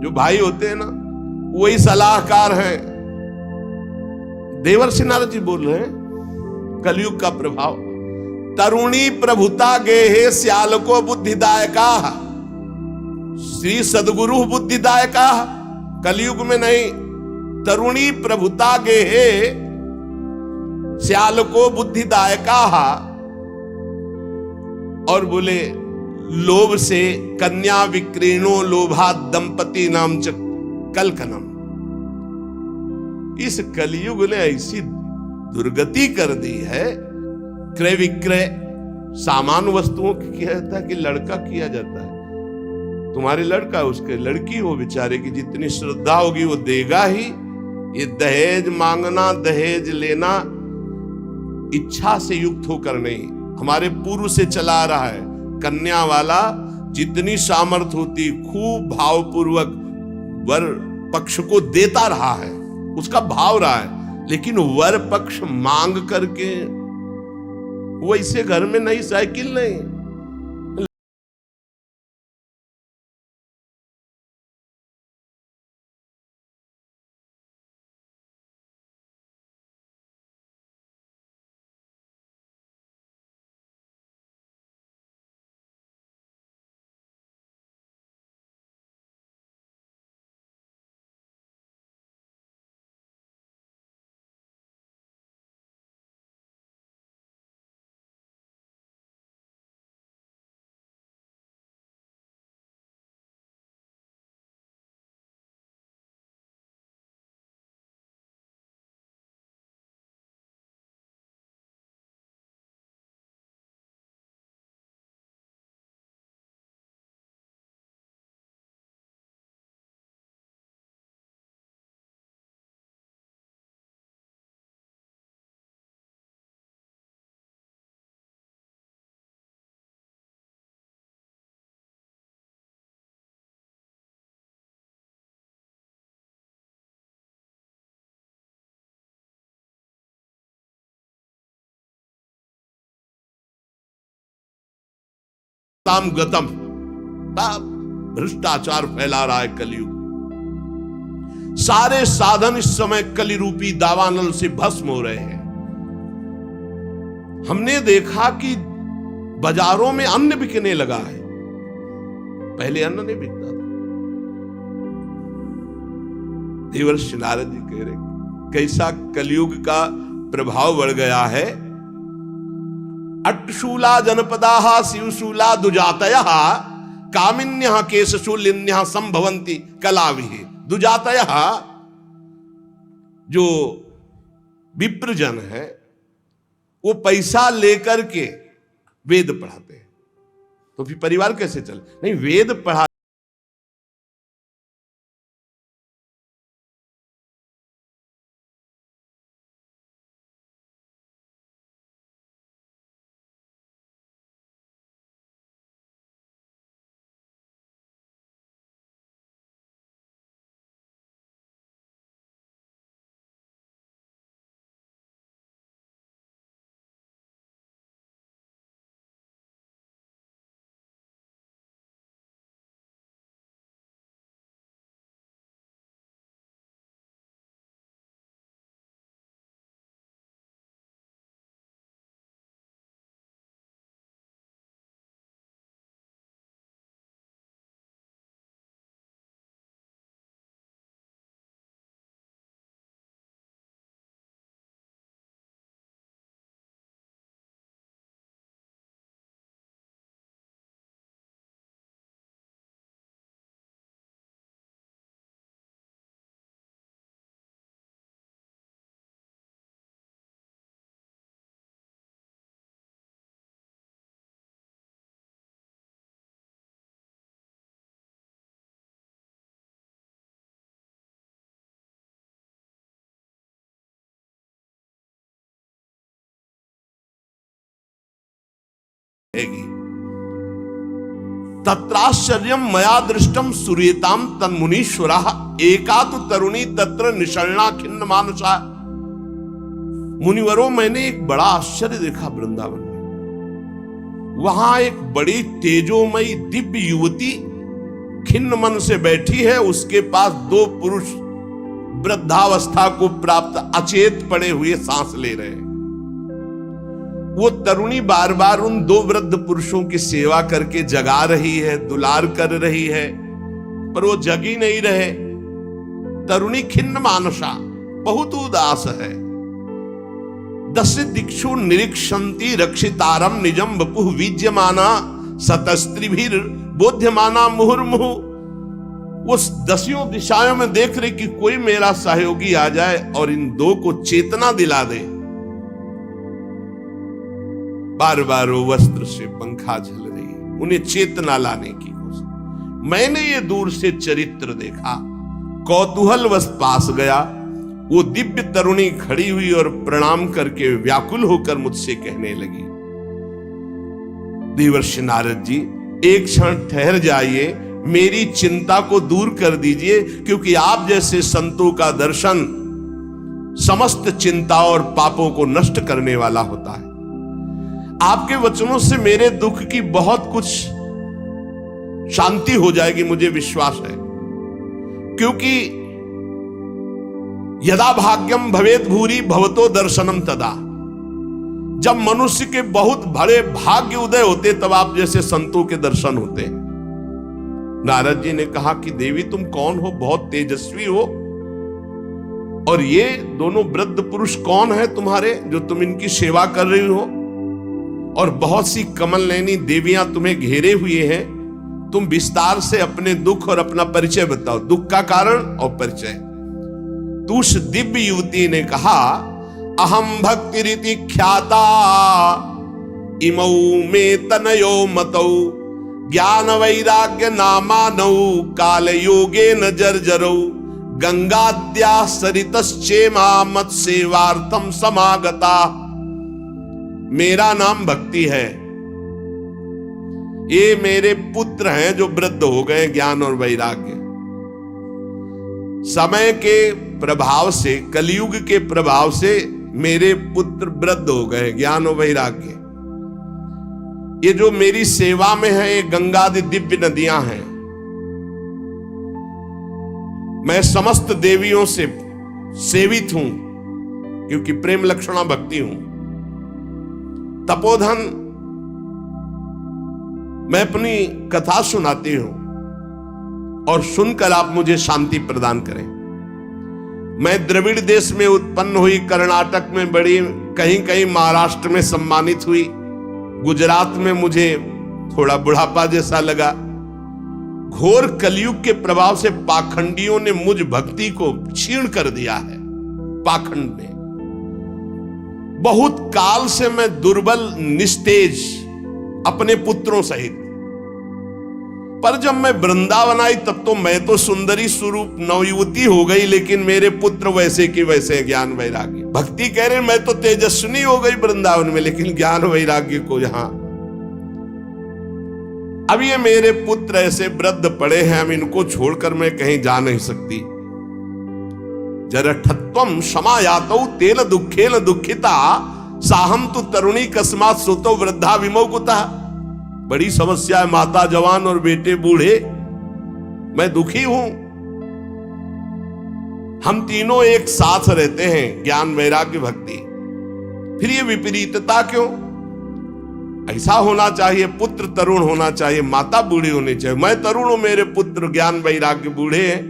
जो भाई होते हैं ना, वही सलाहकार हैं। देवर्षि नारद जी बोल रहे हैं कलयुग का प्रभाव। तरुणी प्रभुता गेहे श्याल को बुद्धिदायका, श्री सदगुरु बुद्धिदायका। कलयुग में नहीं, तरुणी प्रभुता गेहे श्याल को बुद्धिदायका। और बोले लोभ से कन्या विक्रीणो लोभा दंपति नाम च कलकनम। इस कलयुग ने ऐसी दुर्गति कर दी है, क्रय विक्रय सामान वस्तुओं की किया जाता है कि लड़का किया जाता है। तुम्हारे लड़का उसके लड़की हो बेचारे की जितनी श्रद्धा होगी वो देगा ही। ये दहेज मांगना दहेज लेना इच्छा से युक्त होकर नहीं, हमारे पूर्व से चला रहा है। कन्या वाला जितनी सामर्थ्य होती खूब भावपूर्वक वर पक्ष को देता रहा है, उसका भाव रहा है, लेकिन वर पक्ष मांग करके वैसे घर में नई साइकिल नहीं। ताम गतम, भ्रष्टाचार फैला रहा है कलयुग। सारे साधन इस समय कली रूपी दावानल से भस्म हो रहे हैं। हमने देखा कि बाजारों में अन्न बिकने लगा है, पहले अन्न नहीं बिकता था। देवर्षि नारद जी कह रहे कैसा कलयुग का प्रभाव बढ़ गया है। अट्टशूला जनपदाः शिवशूला दुजातयः कामिन्यः केशशूलिन्यः संभवन्ति कलाभिः। दुजातयः जो विप्रजन है वो पैसा लेकर के वेद पढ़ाते हैं, तो फिर परिवार कैसे चले? नहीं, वेद पढ़ा तत्राश्चर्यम मया दृष्टम सूर्यताम तन्मुनीश्वरः एका तो तरुणी तत्र निशरणा खिन्न मानसा। मुनिवरों, मैंने एक बड़ा आश्चर्य देखा वृंदावन में। वहां एक बड़ी तेजोमयी दिव्य युवती खिन्न मन से बैठी है, उसके पास दो पुरुष वृद्धावस्था को प्राप्त अचेत पड़े हुए सांस ले रहे हैं। वो तरुणी बार बार उन दो वृद्ध पुरुषों की सेवा करके जगा रही है, दुलार कर रही है, पर वो जग ही नहीं रहे। तरुणी खिन्न मानसा, बहुत उदास है। दश दिक्षु निरीक्षन्ति रक्षितारम निजम वपुः विज्यमाना सतस्त्रिभिर बोध्यमाना मुहुर्मुहु। उस दसियों दिशाओं में देख रही कि कोई मेरा सहयोगी आ जाए और इन दो को चेतना दिला दे। बार बार वो वस्त्र से पंखा झल रही है, उन्हें चेतना लाने की कोशिश। मैंने ये दूर से चरित्र देखा, कौतूहलवश पास गया। वो दिव्य तरुणी खड़ी हुई और प्रणाम करके व्याकुल होकर मुझसे कहने लगी, देवर्षि नारद जी, एक क्षण ठहर जाइए, मेरी चिंता को दूर कर दीजिए, क्योंकि आप जैसे संतों का दर्शन समस्त चिंता और पापों को नष्ट करने वाला होता है। आपके वचनों से मेरे दुख की बहुत कुछ शांति हो जाएगी, मुझे विश्वास है। क्योंकि यदा भाग्यम भवेद भूरि भवतो दर्शनम तदा, जब मनुष्य के बहुत बड़े भाग्य उदय होते तब आप जैसे संतों के दर्शन होते हैं। नारद जी ने कहा कि देवी तुम कौन हो, बहुत तेजस्वी हो, और ये दोनों वृद्ध पुरुष कौन है तुम्हारे जो तुम इनकी सेवा कर रही हो, और बहुत सी कमल नयनी देवियां तुम्हें घेरे हुए हैं। तुम विस्तार से अपने दुख और अपना परिचय बताओ, दुख का कारण और परिचय। तो उस दिव्य युवती ने कहा, अहम भक्ति रीति ख्याता इमौ में तनयो मतौ ज्ञान वैराग्य नामानौ काल योगे न जर्जरौ गंगाद्या सरितश्चेमा मत सेवार्थम समागता। मेरा नाम भक्ति है, ये मेरे पुत्र हैं जो वृद्ध हो गए ज्ञान और वैराग्य। समय के प्रभाव से, कलयुग के प्रभाव से मेरे पुत्र वृद्ध हो गए ज्ञान और वैराग्य। ये जो मेरी सेवा में है ये गंगादि दिव्य नदियां हैं। मैं समस्त देवियों से सेवित हूं, क्योंकि प्रेम लक्षणा भक्ति हूं। तपोधन मैं अपनी कथा सुनाती हूं और सुनकर आप मुझे शांति प्रदान करें। मैं द्रविड़ देश में उत्पन्न हुई, कर्नाटक में बड़ी, कहीं कहीं महाराष्ट्र में सम्मानित हुई, गुजरात में मुझे थोड़ा बुढ़ापा जैसा लगा। घोर कलयुग के प्रभाव से पाखंडियों ने मुझ भक्ति को क्षीण कर दिया है। पाखंड ने बहुत काल से मैं दुर्बल निस्तेज अपने पुत्रों सहित, पर जब मैं वृंदावन आई तब तो मैं तो सुंदरी स्वरूप नवयुवती हो गई, लेकिन मेरे पुत्र वैसे के वैसे ज्ञान वैराग्य। भक्ति कह रहे मैं तो तेजस्विनी हो गई वृंदावन में, लेकिन ज्ञान वैराग्य को यहां। अब ये मेरे पुत्र ऐसे वृद्ध पड़े हैं, हम इनको छोड़कर मैं कहीं जा नहीं सकती। जरठत्वम समायातौ तेन दुखेन दुखिता साहम तु तरुणी कस्मात सुतो वृद्धा विमोकुता। बड़ी समस्या है, माता जवान और बेटे बूढ़े, मैं दुखी हूं। हम तीनों एक साथ रहते हैं, ज्ञान वैराग्य भक्ति, फिर ये विपरीतता क्यों? ऐसा होना चाहिए, पुत्र तरुण होना चाहिए, माता बूढ़ी होनी चाहिए। मैं तरुण हूं, मेरे पुत्र ज्ञान वैराग्य बूढ़े हैं।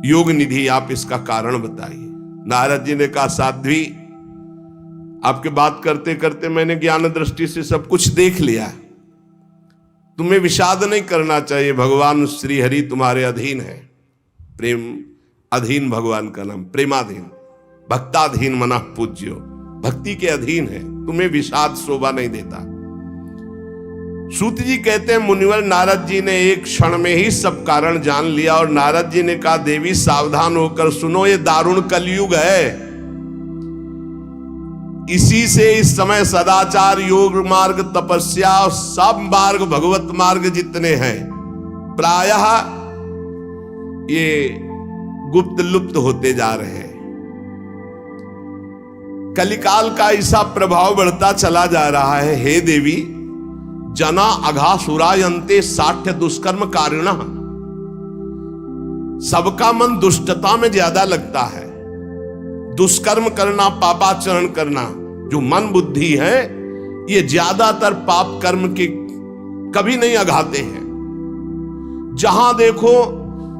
योग निधि आप इसका कारण बताइए। नारद जी ने कहा, साध्वी आपके बात करते करते मैंने ज्ञान दृष्टि से सब कुछ देख लिया, तुम्हें विषाद नहीं करना चाहिए। भगवान श्री हरि तुम्हारे अधीन है। प्रेम अधीन भगवान का नाम, प्रेमाधीन, भक्ताधीन मनः पूज्यो, भक्ति के अधीन है, तुम्हें विषाद शोभा नहीं देता। सूत जी कहते हैं, मुनिवर नारद जी ने एक क्षण में ही सब कारण जान लिया और नारद जी ने कहा, देवी सावधान होकर सुनो, ये दारुण कलयुग है। इसी से इस समय सदाचार, योग मार्ग, तपस्या और सब मार्ग, भगवत मार्ग जितने हैं, प्रायः ये गुप्त लुप्त होते जा रहे हैं। कलिकाल का ऐसा प्रभाव बढ़ता चला जा रहा है। हे देवी, जना अघासुरायन्ते साठ्य दुष्कर्म कारिणः। सबका मन दुष्टता में ज्यादा लगता है। दुष्कर्म करना, पापाचरण करना, जो मन बुद्धि है ये ज्यादातर पाप कर्म के कभी नहीं अघाते हैं। जहां देखो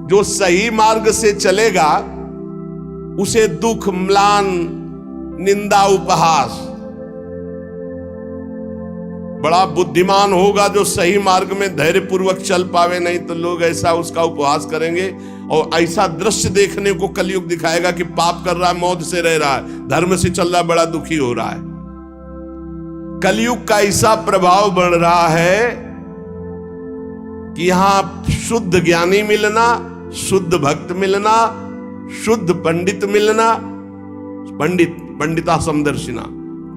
जो सही मार्ग से चलेगा उसे दुख, म्लान, निंदा, उपहास, बड़ा बुद्धिमान होगा जो सही मार्ग में धैर्य पूर्वक चल पावे, नहीं तो लोग ऐसा उसका उपहास करेंगे और ऐसा दृश्य देखने को कलयुग दिखाएगा कि पाप कर रहा है, मौत से रह रहा है, धर्म से चल रहा है, बड़ा दुखी हो रहा है। कलयुग का ऐसा प्रभाव बढ़ रहा है कि यहां शुद्ध ज्ञानी मिलना, शुद्ध भक्त मिलना, शुद्ध पंडित मिलना, पंडिता समदर्शिना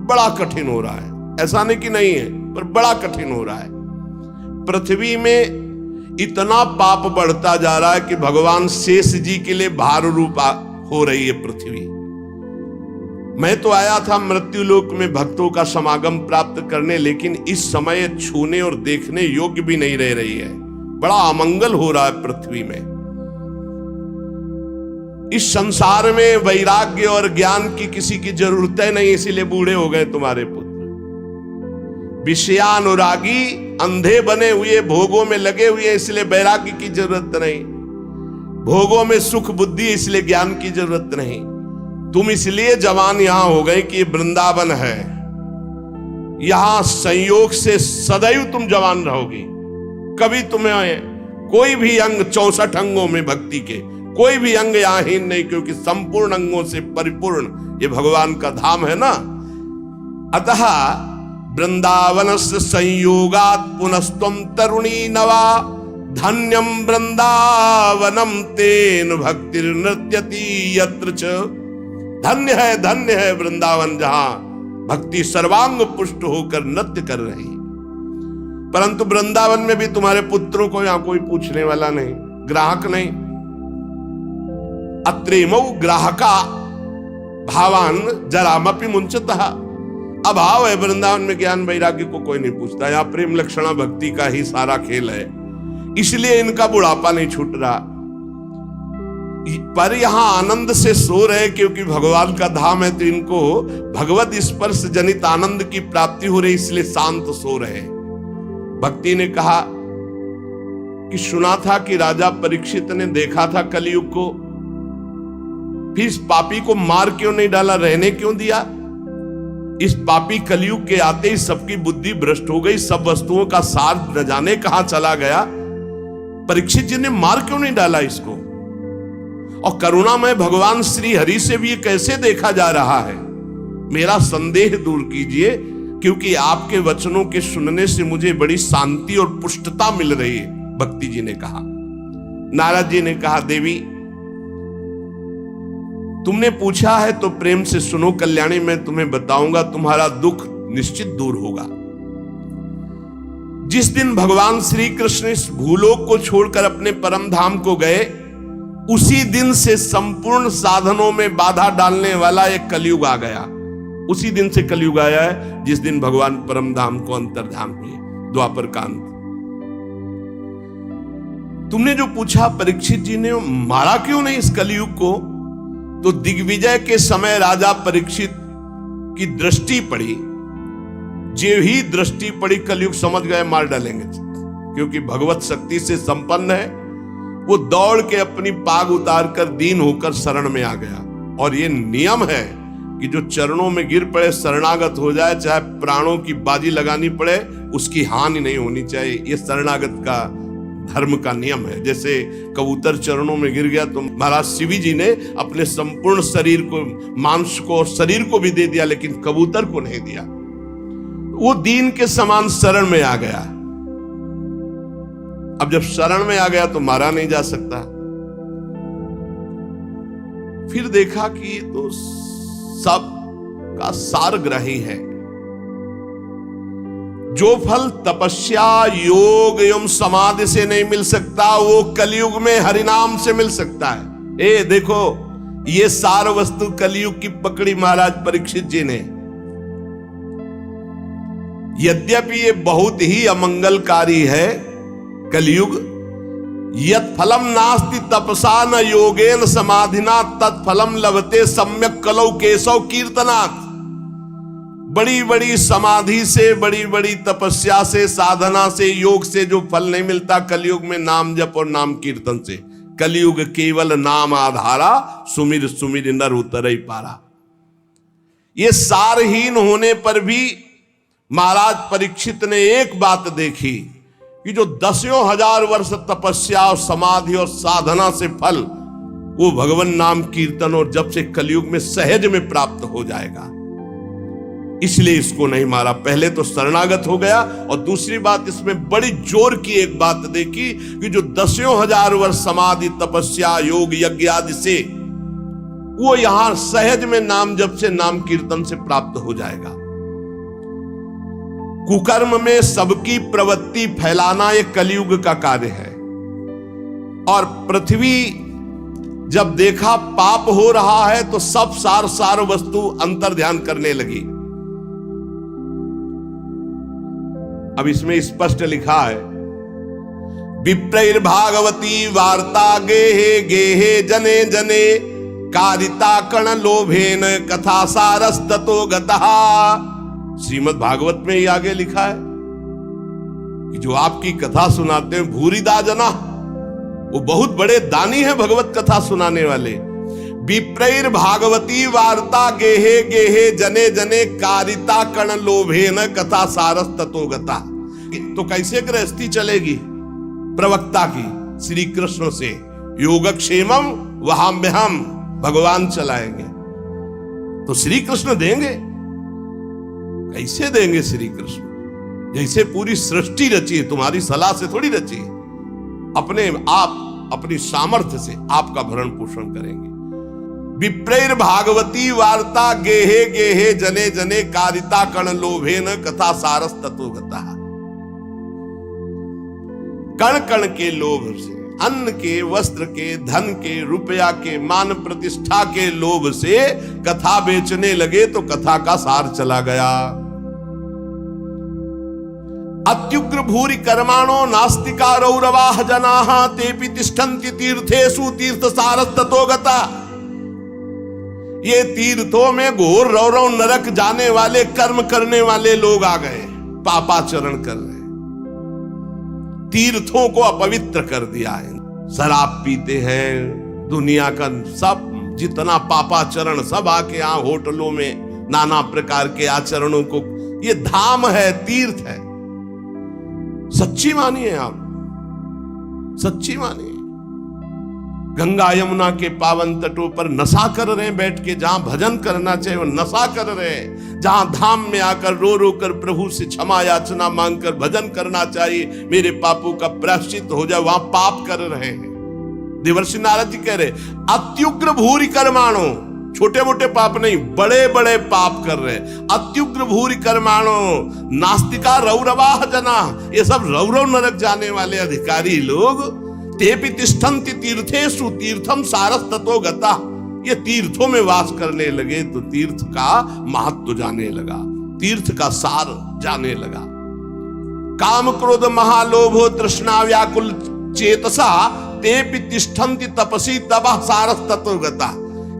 बड़ा कठिन हो रहा है। ऐसा नहीं कि नहीं है, पर बड़ा कठिन हो रहा है। पृथ्वी में इतना पाप बढ़ता जा रहा है कि भगवान शेष जी के लिए भार रूप हो रही है पृथ्वी। मैं तो आया था मृत्यु लोक में भक्तों का समागम प्राप्त करने, लेकिन इस समय छूने और देखने योग्य भी नहीं रह रही है। बड़ा अमंगल हो रहा है पृथ्वी में। इस संसार में वैराग्य और ज्ञान की किसी की जरूरत है नहीं, इसीलिए बूढ़े हो गए तुम्हारे पुत्र। विषयानुरागी, अंधे बने हुए, भोगों में लगे हुए, इसलिए वैराग्य की जरूरत नहीं। भोगों में सुख बुद्धि, इसलिए ज्ञान की जरूरत नहीं। तुम इसलिए जवान यहां हो गए कि वृंदावन है, यहां संयोग से सदैव तुम जवान रहोगी। कभी तुम्हें कोई भी अंग, 64 अंगों में भक्ति के कोई भी अंग यहां हीन नहीं, क्योंकि संपूर्ण अंगों से परिपूर्ण ये भगवान का धाम है ना। अतः वृंदावनस्य संयोगात् पुनस्त्वं तरुणी नवा, धन्यम वृंदावनम तेन भक्तिर्नृत्यति यत्र च। धन्य है वृंदावन, जहां भक्ति सर्वांग पुष्ट होकर नृत्य कर रही। परंतु वृंदावन में भी तुम्हारे पुत्रों को यहां कोई पूछने वाला नहीं, ग्राहक नहीं। अत्रेमौ ग्राहका भावान जरामपि मुंचतः। अभाव है वृंदावन में, ज्ञान वैराग्य को कोई नहीं पूछता। यहाँ प्रेम लक्षणा भक्ति का ही सारा खेल है, इसलिए इनका बुढ़ापा नहीं छूट रहा। पर यहाँ आनंद से सो रहे, क्योंकि भगवान का धाम है, तो इनको भगवत स्पर्श जनित आनंद की प्राप्ति हो रही, इसलिए शांत सो रहे। भक्ति ने कहा कि सुना था कि राजा परीक्षित ने देखा था कलयुग को, फिर इस पापी को मार क्यों नहीं डाला, रहने क्यों दिया? इस पापी कलयुग के आते ही सबकी बुद्धि भ्रष्ट हो गई, सब वस्तुओं का सार न जाने कहां चला गया। परीक्षित जी ने मार क्यों नहीं डाला इसको? और करुणामय भगवान श्री हरि से भी ये कैसे देखा जा रहा है? मेरा संदेह दूर कीजिए, क्योंकि आपके वचनों के सुनने से मुझे बड़ी शांति और पुष्टता मिल रही है। भक्ति जी ने कहा। नारद जी ने कहा, देवी तुमने पूछा है तो प्रेम से सुनो कल्याणी, मैं तुम्हें बताऊंगा, तुम्हारा दुख निश्चित दूर होगा। जिस दिन भगवान श्री कृष्ण इस भूलोक को छोड़कर अपने परम धाम को गए, उसी दिन से संपूर्ण साधनों में बाधा डालने वाला एक कलयुग आ गया। उसी दिन से कलयुग आया है जिस दिन भगवान परम धाम को अंतर्धाम हुए, द्वापर कांत। तुमने जो पूछा परीक्षित जी ने मारा क्यों नहीं इस कलयुग को, तो दिग्विजय के समय राजा परीक्षित की दृष्टि पड़ी, जो ही दृष्टि पड़ी कलयुग समझ गए मार डालेंगे, क्योंकि भगवत शक्ति से संपन्न है। वो दौड़ के अपनी पाग उतार कर दीन होकर शरण में आ गया। और ये नियम है कि जो चरणों में गिर पड़े, शरणागत हो जाए, चाहे प्राणों की बाजी लगानी पड़े, उसकी हानि नहीं होनी चाहिए। ये शरणागत का धर्म का नियम है। जैसे कबूतर चरणों में गिर गया तो महाराज शिवी जी ने अपने संपूर्ण शरीर को, मांस को और शरीर को भी दे दिया, लेकिन कबूतर को नहीं दिया। वो दीन के समान शरण में आ गया। अब जब शरण में आ गया तो मारा नहीं जा सकता। फिर देखा कि ये तो सब का सारग्राही है। जो फल तपस्या, योग एवं समाधि से नहीं मिल सकता, वो कलयुग में हरिनाम से मिल सकता है। ए देखो, ये सार वस्तु कलयुग की पकड़ी महाराज परीक्षित जी ने। यद्यपि ये बहुत ही अमंगलकारी है कलयुग, यत् फलम नास्ति तपसा न योगेन समाधिना तत्फलम लभते सम्यक कलौ केशव कीर्तनात्। बड़ी बड़ी समाधि से, बड़ी बड़ी तपस्या से, साधना से, योग से जो फल नहीं मिलता, कलयुग में नाम जप और नाम कीर्तन से। कलयुग केवल नाम आधारा, सुमिर सुमिर नर उतर ही पारा। ये सारहीन होने पर भी महाराज परीक्षित ने एक बात देखी कि जो 10,000 वर्ष तपस्या और समाधि और साधना से फल, वो भगवान नाम कीर्तन और जप से कलयुग में सहज में प्राप्त हो जाएगा। इसलिए इसको नहीं मारा। पहले तो शरणागत हो गया, और दूसरी बात इसमें बड़ी जोर की एक बात देखी कि जो 10,000 वर्ष समाधि तपस्या योग यज्ञ आदि से, वो यहां सहज में नाम जप से नाम कीर्तन से प्राप्त हो जाएगा। कुकर्म में सबकी प्रवृत्ति फैलाना ये कलयुग का कार्य है। और पृथ्वी जब देखा पाप हो रहा है तो सब सार वस्तु अंतर ध्यान करने लगी। अब इसमें स्पष्ट लिखा है, विप्रैर्भागवती वार्ता गेहे गेहे जने जने कारिता कण लोभेन कथा सारस्ततो गतः। श्रीमद् भागवत में ही आगे लिखा है कि जो आपकी कथा सुनाते हैं भूरिदा जना, वो बहुत बड़े दानी है भगवत कथा सुनाने वाले। विप्रैर भागवती वार्ता गेहे गेहे जने जने कारिता कण लोभेन कथा सारस ततो गता। तो कैसे गृहस्थी चलेगी प्रवक्ता की? श्री कृष्ण से योगक्षेमम वहाम्यहम, भगवान चलाएंगे। तो श्री कृष्ण देंगे, कैसे देंगे श्री कृष्ण? जैसे पूरी सृष्टि रची है, तुम्हारी सलाह से थोड़ी रची है, अपने आप अपनी सामर्थ्य से आपका भरण पोषण करेंगे। विप्रैर भागवती वार्ता गेहे गेहे जने जने कारिता कण लोभेन कथा सारस ततो गता। कण कण के लोभ से, अन्न के, वस्त्र के, धन के, रुपया के, मान प्रतिष्ठा के लोभ से कथा बेचने लगे तो कथा का सार चला गया। अत्युग्र भूरि कर्माणो नास्तिका रौरवाः जनाः तेपि तिष्ठन्ति तीर्थेषु तीर्थ सारस ततो गता। ये तीर्थों में घोर रौरव नरक जाने वाले कर्म करने वाले लोग आ गए, पापाचरण कर रहे, तीर्थों को अपवित्र कर दिया है। शराब पीते हैं, दुनिया का सब जितना पापाचरण सब आके यहां होटलों में नाना प्रकार के आचरणों को, ये धाम है, तीर्थ है। सच्ची मानिए आप, सच्ची मानिए। गंगा यमुना के पावन तटों पर नशा कर रहे हैं बैठ के, जहां भजन करना चाहिए वो नशा कर रहे हैं। जहां धाम में आकर रो रो कर प्रभु से क्षमा याचना मांगकर भजन करना चाहिए, मेरे पापों का प्रायश्चित हो जाए, वहां पाप कर रहे हैं। देवर्षि नारद जी कह रहे अत्युग्र भूरि कर्माणो, छोटे मोटे पाप नहीं, बड़े बड़े पाप कर रहे हैं। अत्युग्र भूरि कर्माणो नास्तिका रौरवाः जना, ये सब रौरव नरक जाने वाले अधिकारी लोग। तेपि तिष्ठन्ति तीर्थेषु तीर्थम सारस ततो गता, ये तीर्थों में वास करने लगे तो तीर्थ का महत्व जाने लगा, तीर्थ का सार जाने लगा। काम क्रोध महालोभो तृष्णा व्याकुल चेतसा तेपि तिष्ठन्ति तपसी तपः सारस ततो गता।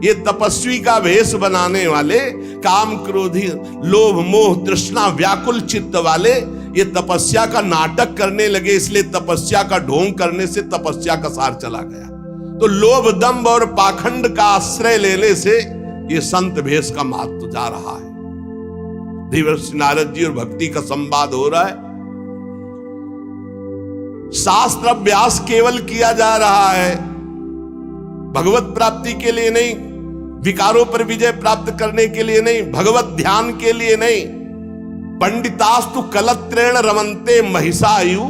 ये तपस्वी का भेष बनाने वाले, काम क्रोधी लोभ मोह तृष्णा व्याकुल चित्त वाले, ये तपस्या का नाटक करने लगे, इसलिए तपस्या का ढोंग करने से तपस्या का सार चला गया। तो लोभ दंभ और पाखंड का आश्रय लेने से ये संत भेष का महत्व जा रहा है। देवर्षि नारद जी और भक्ति का संवाद हो रहा है। शास्त्र अभ्यास केवल किया जा रहा है, भगवत प्राप्ति के लिए नहीं, विकारों पर विजय प्राप्त करने के लिए नहीं, भगवत ध्यान के लिए नहीं। पंडितास्तु कलत्रेण रमन्ते महिषायु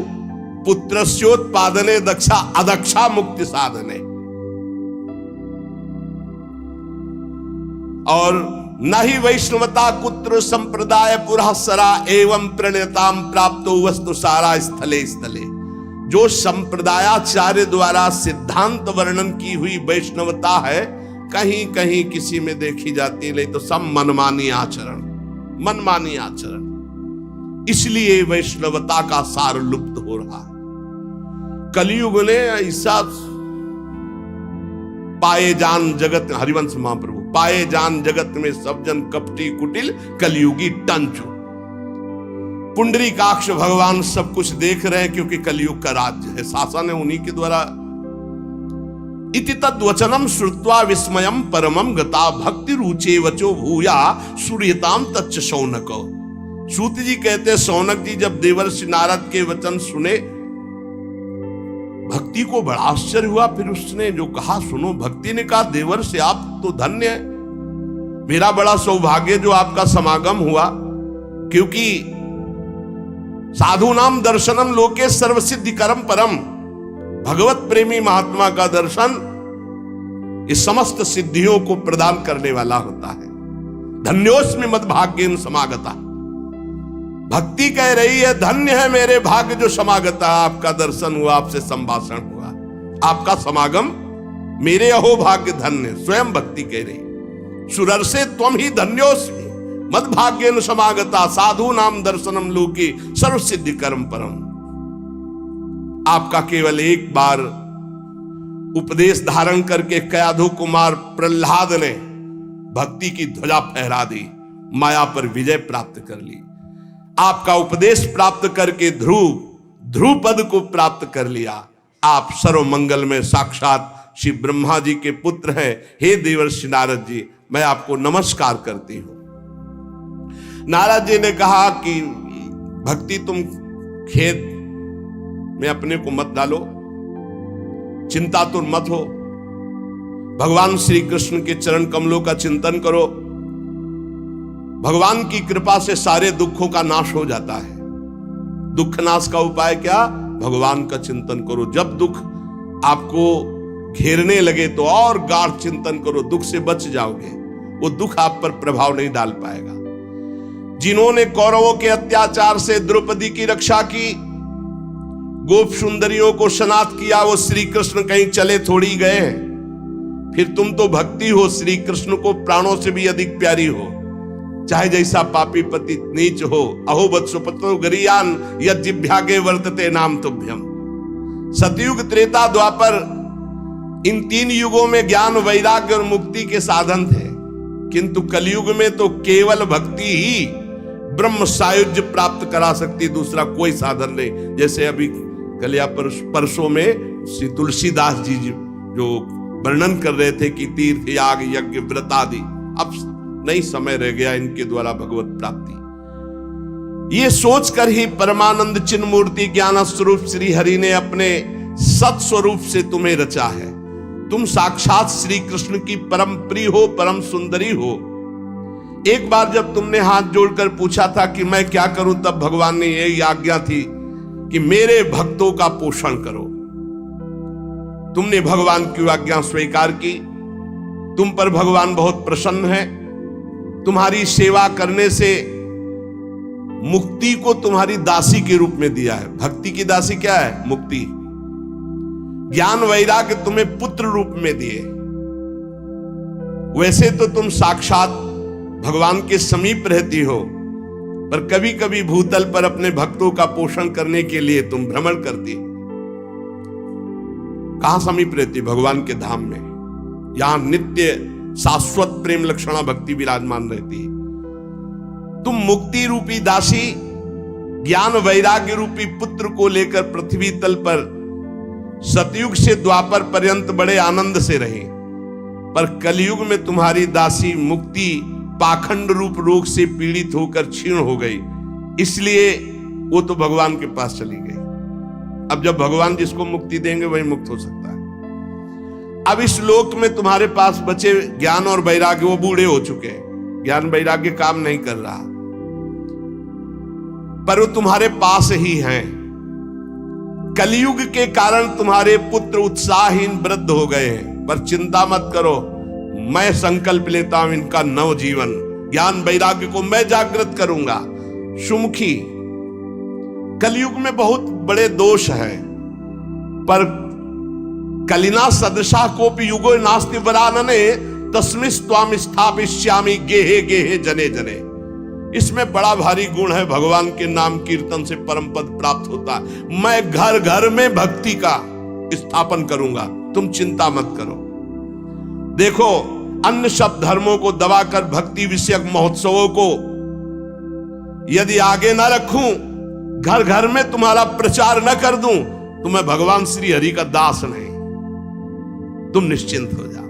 पुत्रस्योत्पादने दक्षा अदक्षा मुक्ति साधने। और न ही वैष्णवता कुत्र संप्रदाय पुरःसरा एवं प्रणेताम प्राप्तो वस्तु सारा स्थले स्थले। जो संप्रदायाचार्य द्वारा सिद्धांत वर्णन की हुई वैष्णवता है, कहीं कहीं किसी में देखी जाती, नहीं तो सब मनमानी आचरण, मनमानी आचरण। इसलिए वैष्णवता का सार लुप्त हो रहा है। कलयुग ने ऐसा पाए जान जगत, हरिवंश महाप्रभु, पाए जान जगत में सब जन कपटी कुटिल कलयुगी टंचु। पुंडरीकाक्ष भगवान सब कुछ देख रहे हैं क्योंकि कलयुग का राज्य है, शासन है उन्हीं के द्वारा। इति तद्वचनम श्रुत्वा विस्मयम परमम गता भक्ति रुचे वचो भूया सूर्यताम तच्च शौनक। सूत जी कहते शौनक जी जब देवर्षि नारद के वचन सुने भक्ति को बड़ा आश्चर्य हुआ। फिर उसने जो कहा सुनो, भक्ति ने कहा देवर्षि आप तो धन्य है, मेरा बड़ा सौभाग्य जो आपका समागम हुआ, क्योंकि साधु नाम दर्शनम लोके सर्वसिद्धि करम परम। भगवत प्रेमी महात्मा का दर्शन इस समस्त सिद्धियों को प्रदान करने वाला होता है। धन्योस्मि मद भाग्येन समागता। भक्ति कह रही है धन्य है मेरे भाग्य जो समागता, आपका दर्शन हुआ, आपसे संभाषण हुआ, आपका समागम मेरे अहो भाग्य धन्य। स्वयं भक्ति कह रही सुरर्षे त्वम ही धन्योस्मि मद भाग्येन समागता साधु नाम दर्शनम लोके सर्व सिद्धि कर्म परम। आपका केवल एक बार उपदेश धारण करके कयाधु कुमार प्रहलाद ने भक्ति की ध्वजा फहरा दी, माया पर विजय प्राप्त कर ली। आपका उपदेश प्राप्त करके ध्रुव पद को प्राप्त कर लिया। आप सर्व मंगल में साक्षात श्री ब्रह्मा जी के पुत्र हैं। हे देवर्षि नारद जी, मैं आपको नमस्कार करती हूं। नारद जी ने कहा कि भक्ति तुम खेत में अपने को मत डालो, चिंता तो मत हो, भगवान श्री कृष्ण के चरण कमलों का चिंतन करो। भगवान की कृपा से सारे दुखों का नाश हो जाता है। दुख नाश का उपाय क्या? भगवान का चिंतन करो। जब दुख आपको घेरने लगे तो और गाढ़ चिंतन करो, दुख से बच जाओगे, वो दुख आप पर प्रभाव नहीं डाल पाएगा। जिन्होंने कौरवों के अत्याचार से द्रौपदी की रक्षा की, गोप सुंदरियों को सनाथ किया, वो श्री कृष्ण कहीं चले थोड़ी गए हैं। फिर तुम तो भक्ति हो, श्री कृष्ण को प्राणों से भी अधिक प्यारी हो, चाहे जैसा पापी पति नीच हो। अहो वत्सुपतो गरियान यज्जिभ्यागे वर्तते नाम तुभ्यम। सतयुग त्रेता द्वापर इन तीन युगों में ज्ञान वैराग्य और मुक्ति के साधन थे, किंतु कलयुग में तो केवल भक्ति ही ब्रह्म सायुज्य प्राप्त करा सकती, दूसरा कोई साधन नहीं। जैसे अभी कल परसों में श्री तुलसीदास जी जो वर्णन कर रहे थे कि तीर्थ याग यज्ञ व्रत आदि, अब नहीं समय रह गया इनके द्वारा भगवत प्राप्ति। ये सोचकर ही परमानंद चिन्ह मूर्ति ज्ञान स्वरूप श्री हरि ने अपने सत स्वरूप से तुम्हें रचा है। तुम साक्षात श्री कृष्ण की परम प्रिय हो, परम सुंदरी हो। एक बार जब तुमने हाथ जोड़कर पूछा था कि मैं क्या करूं, तब भगवान ने यही आज्ञा थी कि मेरे भक्तों का पोषण करो। तुमने भगवान की आज्ञा स्वीकार की। तुम पर भगवान बहुत प्रसन्न है। तुम्हारी सेवा करने से मुक्ति को तुम्हारी दासी के रूप में दिया है। भक्ति की दासी क्या है? मुक्ति। ज्ञान वैराग्य तुम्हें पुत्र रूप में दिए। वैसे तो तुम साक्षात भगवान के समीप रहती हो, पर कभी कभी भूतल पर अपने भक्तों का पोषण करने के लिए तुम भ्रमण करती। कहां समीप रहती? भगवान के धाम में। यहां नित्य शाश्वत प्रेम लक्षणा भक्ति विराजमान रहती है। तुम मुक्ति रूपी दासी ज्ञान वैराग्य रूपी पुत्र को लेकर पृथ्वी तल पर सतयुग से द्वापर पर्यंत बड़े आनंद से रहे, पर कलयुग में तुम्हारी दासी मुक्ति पाखंड रूप रोग से पीड़ित होकर क्षीण हो गई, इसलिए वो तो भगवान के पास चली गई। अब जब भगवान जिसको मुक्ति देंगे वही मुक्त हो सकता है। अब इस लोक में तुम्हारे पास बचे ज्ञान और वैराग्य, वो बूढ़े हो चुके हैं, ज्ञान वैराग्य काम नहीं कर रहा, पर वो तुम्हारे पास ही हैं। कलयुग के कारण तुम्हारे पुत्र उत्साहहीन वृद्ध हो गए हैं, पर चिंता मत करो, मैं संकल्प लेता हूं इनका नव जीवन, ज्ञान वैराग्य को मैं जागृत करूंगा। सुमुखी, कलयुग में बहुत बड़े दोष हैं, पर कलिना सदृशा कोपि युगो नास्ति वरानने तस्मिस् त्वाम स्थापिष्यामि गेहे गेहे जने जने। इसमें बड़ा भारी गुण है। भगवान के नाम कीर्तन से परम पद प्राप्त होता है। मैं घर घर में भक्ति का स्थापन करूंगा, तुम चिंता मत करो। देखो, अन्य सब धर्मों को दबाकर भक्ति विषयक महोत्सवों को यदि आगे ना रखूं, घर घर में तुम्हारा प्रचार न कर दूं, तो मैं भगवान श्री हरि का दास नहीं। तुम निश्चिंत हो जाओ।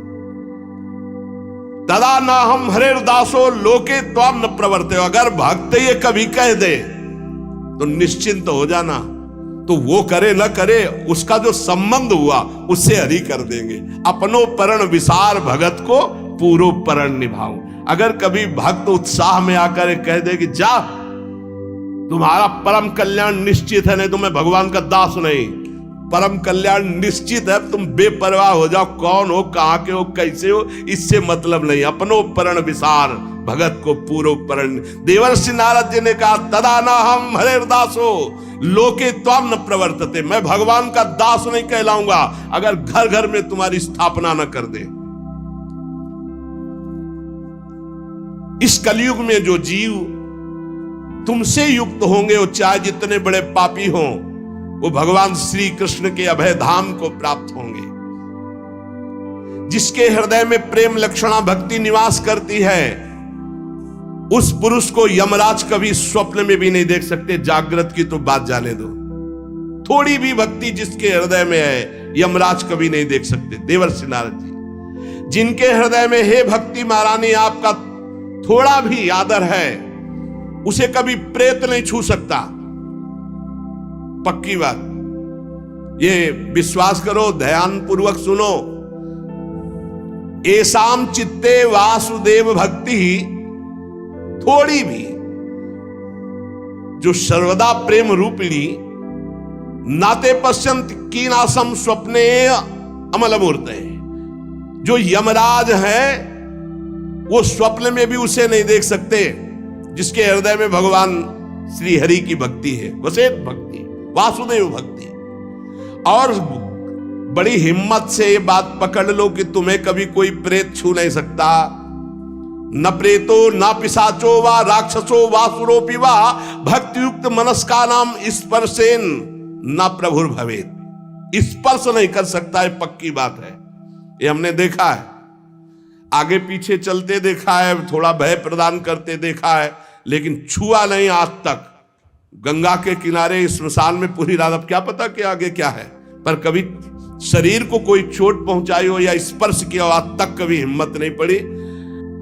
तदा न हम हरेर दासो लोके त्वाम न प्रवर्ते। अगर भक्त ये कभी कह दे तो निश्चिंत हो जाना, तो वो करे न करे, उसका जो संबंध हुआ उससे हरि कर देंगे। अपनो परण विसार भगत को पूरो परण निभाऊं। अगर कभी भक्त उत्साह में आकर कह दे कि जा, तुम्हारा परम कल्याण निश्चित है, नहीं तो मैं भगवान का दास नहीं। परम कल्याण निश्चित है, तुम बेपरवाह हो जाओ, कौन हो, कहां के हो, कैसे हो, इससे मतलब नहीं। अपनो परण विसार भगत को पूरो परण। देवर्षि नारद जी ने कहा, तदा न हम हरेर दासो लोके त्वाम न प्रवर्तते। मैं भगवान का दास नहीं कहलाऊंगा अगर घर घर में तुम्हारी स्थापना न कर दे। इस कलयुग में जो जीव तुमसे युक्त होंगे, वो चाहे जितने बड़े पापी हों, वो भगवान श्री कृष्ण के अभय धाम को प्राप्त होंगे। जिसके हृदय में प्रेम लक्षणा भक्ति निवास करती है, उस पुरुष को यमराज कभी स्वप्न में भी नहीं देख सकते। जागृत की तो बात जाने दो, थोड़ी भी भक्ति जिसके हृदय में है, यमराज कभी नहीं देख सकते। देवर्षि नारद जी, जिनके हृदय में हे भक्ति महारानी आपका थोड़ा भी आदर है, उसे कभी प्रेत नहीं छू सकता। पक्की बात, ये विश्वास करो, ध्यान पूर्वक सुनो। एसाम चित्ते वासुदेव भक्ति, थोड़ी भी जो सर्वदा प्रेम रूपिणी नाते पश्यंत की नासम स्वप्ने अमल मूर्त है। जो यमराज है वो स्वप्न में भी उसे नहीं देख सकते। जिसके हृदय में भगवान श्री हरि की भक्ति है, वसेत भक्ति, वासुदेव भक्ति। और बड़ी हिम्मत से ये बात पकड़ लो कि तुम्हें कभी कोई प्रेत छू नहीं सकता। न प्रेतो न पिशाचो वा राक्षसो वासुरोपि वा भक्ति युक्त मनस्का नाम स्पर्शेन न प्रभुर भवेत। स्पर्श नहीं कर सकता है, पक्की बात है। ये हमने देखा है, आगे पीछे चलते देखा है, थोड़ा भय प्रदान करते देखा है, लेकिन छुआ नहीं आज तक। गंगा के किनारे स्मशान में पूरी रात, अब क्या पता कि आगे क्या है, पर कभी शरीर को कोई चोट पहुंचाई हो या स्पर्श किया हो, आज तक कभी हिम्मत नहीं पड़ी।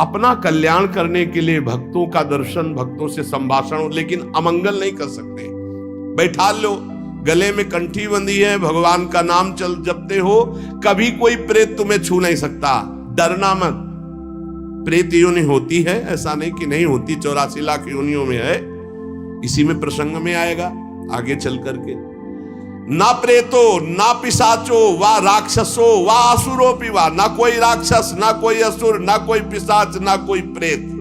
अपना कल्याण करने के लिए भक्तों का दर्शन, भक्तों से संभाषण हो, लेकिन अमंगल नहीं कर सकते। बैठा लो, गले में कंठी बंधी है, भगवान का नाम चल जपते हो, कभी कोई प्रेत तुम्हें छू नहीं सकता। डरना मत। प्रेत योनि होती है, ऐसा नहीं कि नहीं होती, 84 लाख योनियों में है। इसी में प्रसंग में आएगा आगे चल करके। ना प्रेतो ना पिशाचो वा राक्षसो वा असुरोपि वा, ना कोई राक्षस, ना कोई असुर, ना कोई पिशाच, ना कोई प्रेत।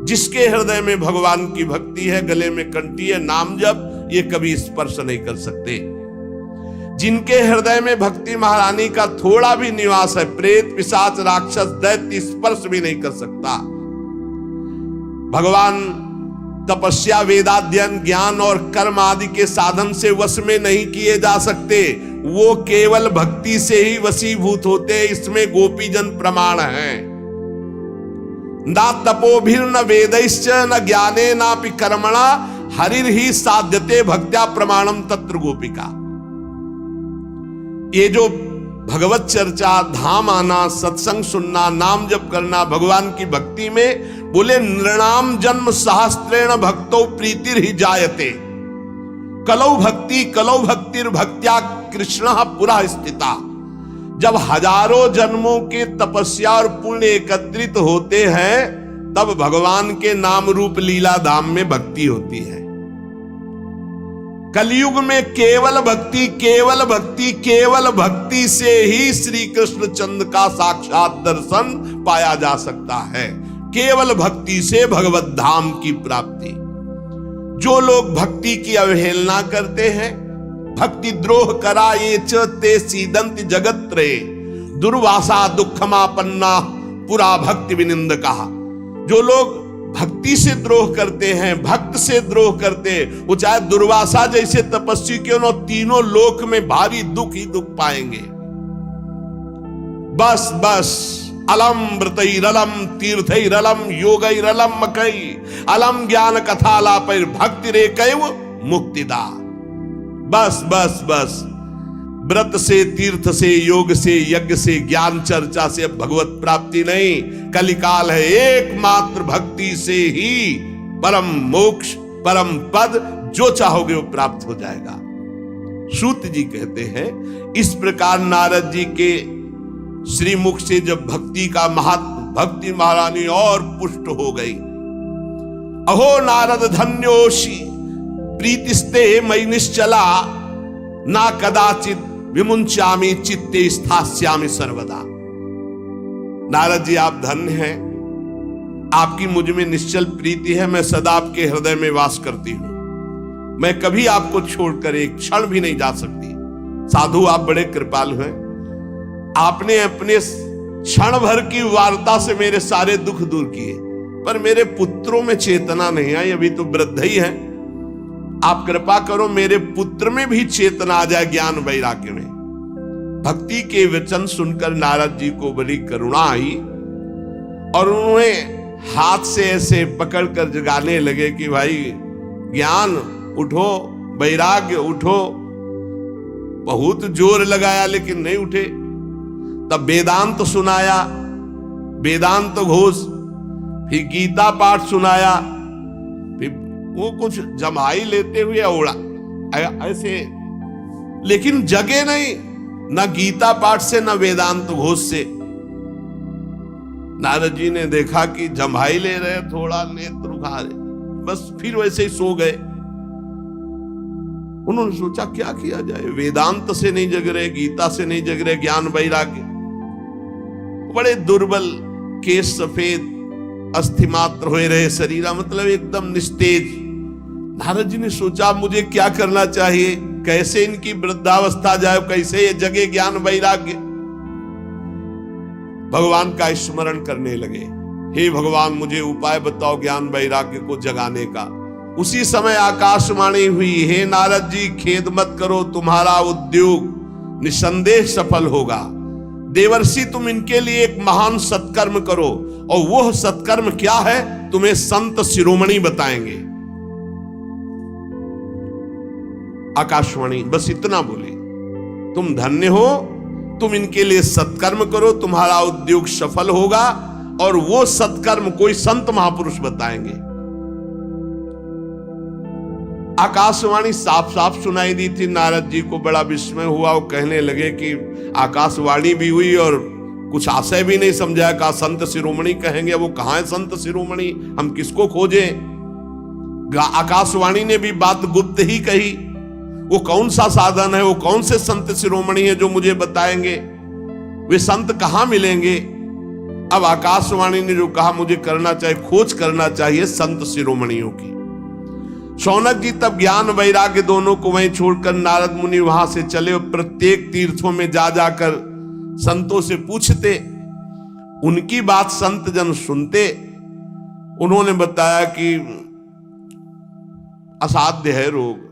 जिसके हृदय में भगवान की भक्ति है, गले में कंठी है, नाम जप, ये कभी स्पर्श नहीं कर सकते। जिनके हृदय में भक्ति महारानी का थोड़ा भी निवास है, प्रेत पिशाच राक्षस दैत्य स्पर्श भी नहीं कर सकता। भगवान तपस्या वेदाध्ययन ज्ञान और कर्म आदि के साधन से वश में नहीं किए जा सकते, वो केवल भक्ति से ही वशीभूत होते। इसमें गोपीजन प्रमाण है। ना तपोभिर न वेदैश्च न ज्ञाने नापि कर्मणा हरिर ही साध्यते भक्त्या प्रमाणम तत्र गोपिका। ये जो भगवत चर्चा, धाम आना, सत्संग सुनना, नाम जप करना, भगवान की भक्ति में बोले नृणाम जन्म सहस्त्रेण भक्तो प्रीतिर ही जायते। कलौ भक्तिर भक्त्या कृष्ण पुरा स्थिता। जब हजारों जन्मों के तपस्या और पुण्य एकत्रित होते हैं, तब भगवान के नाम रूप लीला धाम में भक्ति होती है। कलयुग में केवल भक्ति, केवल भक्ति, केवल भक्ति से ही श्री कृष्ण चंद्र का साक्षात दर्शन पाया जा सकता है। केवल भक्ति से भगवत धाम की प्राप्ति। जो लोग भक्ति की अवहेलना करते हैं, भक्ति द्रोह करा ये ते सीदंत जगत रे, दुर्वासा दुखमापन्ना पुरा भक्ति विनिंद कहा। जो लोग भक्ति से द्रोह करते हैं, भक्त से द्रोह करते हैं, वो चाहे दुर्वासा जैसे तपस्वी क्यों न, तीनों लोक में भारी दुख ही दुख पाएंगे। बस बस अलम व्रतैरलम तीर्थैरलम योगैरलम मकई अलम ज्ञान कथालापैर भक्ति रे कैव मुक्तिदा। बस बस बस व्रत से, तीर्थ से, योग से, यज्ञ से, ज्ञान चर्चा से अब भगवत प्राप्ति नहीं। कलिकाल है, एकमात्र भक्ति से ही परम मोक्ष, परम पद जो चाहोगे वो प्राप्त हो जाएगा। सूत जी कहते हैं इस प्रकार नारद जी के श्रीमुख से जब भक्ति का महात्म, भक्ति महारानी और पुष्ट हो गई। अहो नारद धन्योषि प्रीतिस्ते मयि निश्चला ना कदाचित विमुंचामि चित्ते स्थास्यामि सर्वदा। नारद जी आप धन्य हैं, आपकी मुझ में निश्चल प्रीति है, मैं सदा आपके हृदय में वास करती हूं, मैं कभी आपको छोड़कर एक क्षण भी नहीं जा सकती। साधु आप बड़े कृपालु हैं, आपने अपने क्षण भर की वार्ता से मेरे सारे दुख दूर किए, पर मेरे पुत्रों में चेतना नहीं आई, अभी तो वृद्ध ही है। आप कृपा करो मेरे पुत्र में भी चेतना आ जाए, ज्ञान वैराग्य में। भक्ति के वचन सुनकर नारद जी को बड़ी करुणा आई और उन्होंने हाथ से ऐसे पकड़कर जगाने लगे कि भाई ज्ञान उठो, वैराग्य उठो। बहुत जोर लगाया लेकिन नहीं उठे। तब वेदांत सुनाया, वेदांत घोष, फिर गीता पाठ सुनाया, फिर वो कुछ जमाई लेते हुए उड़ा ऐसे, लेकिन जगे नहीं, न गीता पाठ से न वेदांत घोष से। नारद जी ने देखा कि जमाई ले रहे, थोड़ा नेत्र उठा रहे, बस फिर वैसे ही सो गए। उन्होंने सोचा क्या किया जाए, वेदांत से नहीं जग रहे, गीता से नहीं जग रहे, ज्ञान वैराग्य। बड़े दुर्बल, केश सफेद, अस्थि मात्र हुए रहे शरीर, मतलब एकदम निस्तेज। नारद जी ने सोचा मुझे क्या करना चाहिए, कैसे इनकी वृद्धावस्था जाए, कैसे ये जगे ज्ञान वैराग्य। भगवान का स्मरण करने लगे, हे भगवान मुझे उपाय बताओ ज्ञान वैराग्य को जगाने का। उसी समय आकाशवाणी हुई, हे नारद जी खेद मत करो, तुम्हारा उद्योग निसंदेह सफल होगा। देवर्षि तुम इनके लिए एक महान सत्कर्म करो, और वह सत्कर्म क्या है तुम्हें संत शिरोमणि बताएंगे। आकाशवाणी बस इतना बोले, तुम धन्य हो, तुम इनके लिए सत्कर्म करो, तुम्हारा उद्योग सफल होगा, और वो सत्कर्म कोई संत महापुरुष बताएंगे। आकाशवाणी साफ साफ सुनाई दी थी। नारद जी को बड़ा विस्मय हुआ, वो कहने लगे कि आकाशवाणी भी हुई और कुछ आशय भी नहीं समझा, कहा संत शिरोमणि कहेंगे, वो कहां है संत शिरोमणि, हम किसको खोजें। आकाशवाणी ने भी बात गुप्त ही कही, वो कौन सा साधन है, वो कौन से संत शिरोमणि है जो मुझे बताएंगे, वे संत कहां मिलेंगे। अब आकाशवाणी ने जो कहा मुझे करना चाहिए, खोज करना चाहिए संत शिरोमणियों की। शौनक जी तब ज्ञान वैराग्य दोनों को वहीं छोड़कर नारद मुनि वहां से चले और प्रत्येक तीर्थों में जा जाकर संतों से पूछते, उनकी बात संत जन सुनते। उन्होंने बताया कि असाध्य है रोग।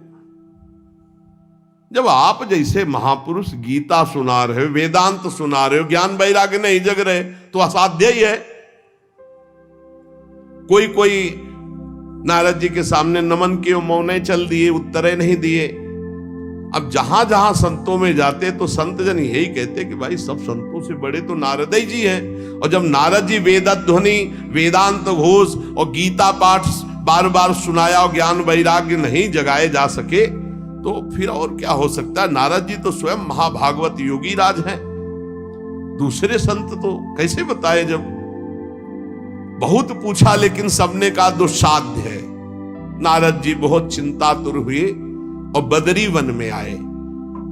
जब आप जैसे महापुरुष गीता सुना रहे हो, वेदांत सुना रहे हो, ज्ञान वैराग्य नहीं जग रहे, तो असाध्य ही है। कोई कोई नारद जी के सामने नमन किए, मौन चल दिए, उत्तरे नहीं दिए। अब जहां जहां संतों में जाते तो संत जन यही कहते कि भाई सब संतों से बड़े तो नारद जी हैं। और जब नारद जी वेदध्वनि, वेदांत घोष और गीता पाठ बार बार सुनाया और ज्ञान वैराग्य नहीं जगाए जा सके, तो फिर और क्या हो सकता है। नारद जी तो स्वयं महाभागवत योगी राज हैं, दूसरे संत तो कैसे बताए। जब बहुत पूछा लेकिन सबने कहा दुस्साध्य है। नारद जी बहुत चिंतातुर हुए और बदरी वन में आए।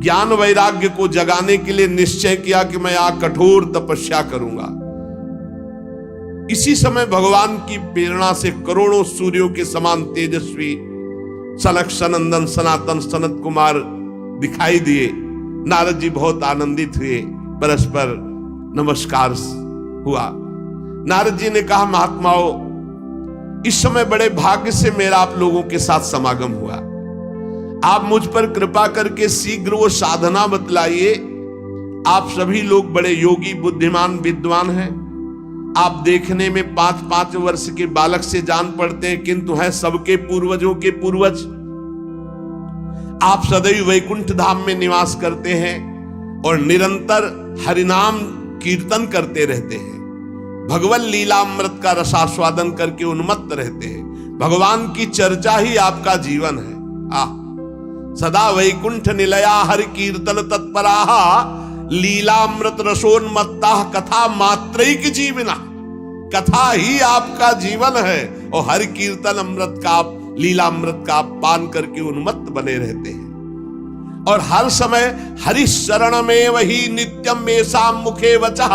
ज्ञान वैराग्य को जगाने के लिए निश्चय किया कि मैं यहाँ कठोर तपस्या करूंगा। इसी समय भगवान की प्रेरणा से करोड़ों सूर्यों के समान तेजस्वी सनक सनंदन सनातन सनत कुमार दिखाई दिए। नारद जी बहुत आनंदित हुए, परस्पर नमस्कार हुआ। नारद जी ने कहा, महात्माओं इस समय बड़े भाग्य से मेरा आप लोगों के साथ समागम हुआ। आप मुझ पर कृपा करके शीघ्र वो साधना बतलाइए। आप सभी लोग बड़े योगी, बुद्धिमान, विद्वान हैं। आप देखने में 5-5 वर्ष के बालक से जान पड़ते हैं, किंतु हैं सबके पूर्वजों के पूर्वज। आप सदैव वैकुंठ धाम में निवास करते हैं और निरंतर हरिनाम कीर्तन करते रहते हैं। भगवत लीलामृत का रसास्वादन करके उन्मत्त रहते हैं। भगवान की चर्चा ही आपका जीवन है। सदा वैकुंठ निलया हरि कीर्तन तत्पराः लीलामृत रसोन्मत्ता कथा मात्रैक जीवना। कथा ही आपका जीवन है और हरि कीर्तन अमृत का, लीलामृत का पान करके उन्मत्त बने रहते हैं और हर समय हरि शरण में वही नित्यम मेषा मुखे वचः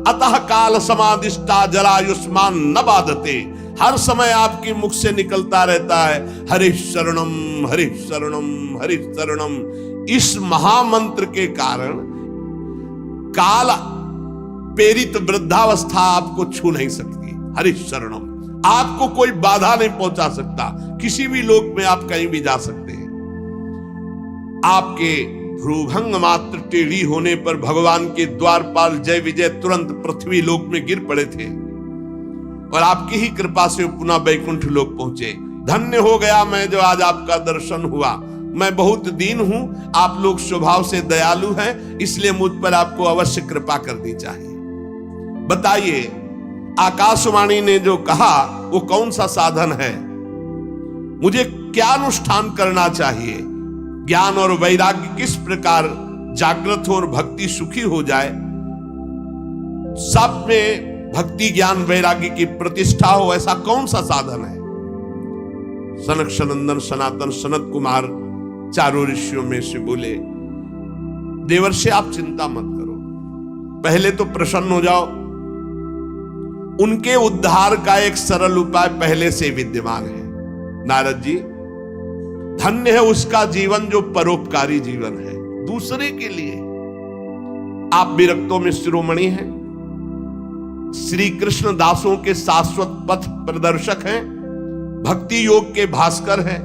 अतः काल समादिष्टा जरायुष्मान न बाधते। हर समय आपके मुख से निकलता रहता है हरि शरणम हरि शरणम हरि शरणम। इस महामंत्र के कारण काल प्रेरित वृद्धावस्था आपको छू नहीं सकती। हरि शरणम, आपको कोई बाधा नहीं पहुंचा सकता। किसी भी लोक में आप कहीं भी जा सकते हैं। आपके भ्रूभंग मात्र टेढ़ी होने पर भगवान के द्वारपाल जय विजय तुरंत पृथ्वी लोक में गिर पड़े थे और आपकी ही कृपा से पुनः वैकुंठ लोक पहुंचे। धन्य हो गया मैं जो आज आपका दर्शन हुआ। मैं बहुत दीन हूं, आप लोग स्वभाव से दयालु हैं, इसलिए मुझ पर आपको अवश्य कृपा करनी चाहिए। बताइए, आकाशवाणी ने जो कहा वो कौन सा साधन है? मुझे क्या अनुष्ठान करना चाहिए? ज्ञान और वैराग्य किस प्रकार जागृत हो और भक्ति सुखी हो जाए, सब में भक्ति ज्ञान वैराग्य की प्रतिष्ठा हो, ऐसा कौन सा साधन है? सनक सनंदन सनातन सनत कुमार चारों ऋषियों में से बोले, देवर्षि आप चिंता मत करो, पहले तो प्रसन्न हो जाओ। उनके उद्धार का एक सरल उपाय पहले से विद्यमान है। नारद जी, धन्य है उसका जीवन जो परोपकारी जीवन है दूसरे के लिए। आप विरक्तों में शिरोमणि हैं, श्री कृष्ण दासों के शाश्वत पथ प्रदर्शक हैं, भक्ति योग के भास्कर हैं।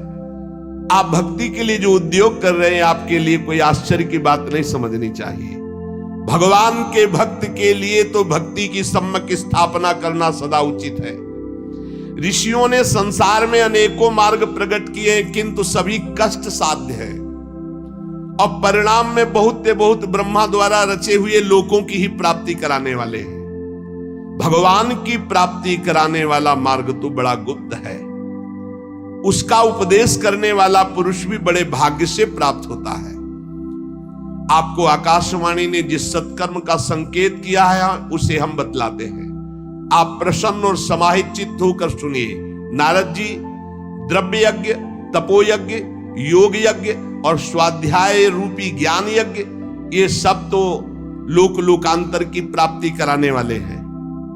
आप भक्ति के लिए जो उद्योग कर रहे हैं, आपके लिए कोई आश्चर्य की बात नहीं समझनी चाहिए। भगवान के भक्त के लिए तो भक्ति की सम्यक स्थापना करना सदा उचित है। ऋषियों ने संसार में अनेकों मार्ग प्रकट किए, किंतु सभी कष्ट साध्य है और परिणाम में बहुत ब्रह्मा द्वारा रचे हुए लोकों की ही प्राप्ति कराने वाले हैं। भगवान की प्राप्ति कराने वाला मार्ग तो बड़ा गुप्त है, उसका उपदेश करने वाला पुरुष भी बड़े भाग्य से प्राप्त होता है। आपको आकाशवाणी ने जिस सत्कर्म का संकेत किया है उसे हम बतलाते हैं। आप प्रसन्न और समाहित चित्त होकर सुनिए। नारद जी, द्रव्य यज्ञ, तपोयज्ञ, योग यज्ञ और स्वाध्याय रूपी ज्ञान यज्ञ, ये सब तो लोक लोकांतर की प्राप्ति कराने वाले हैं,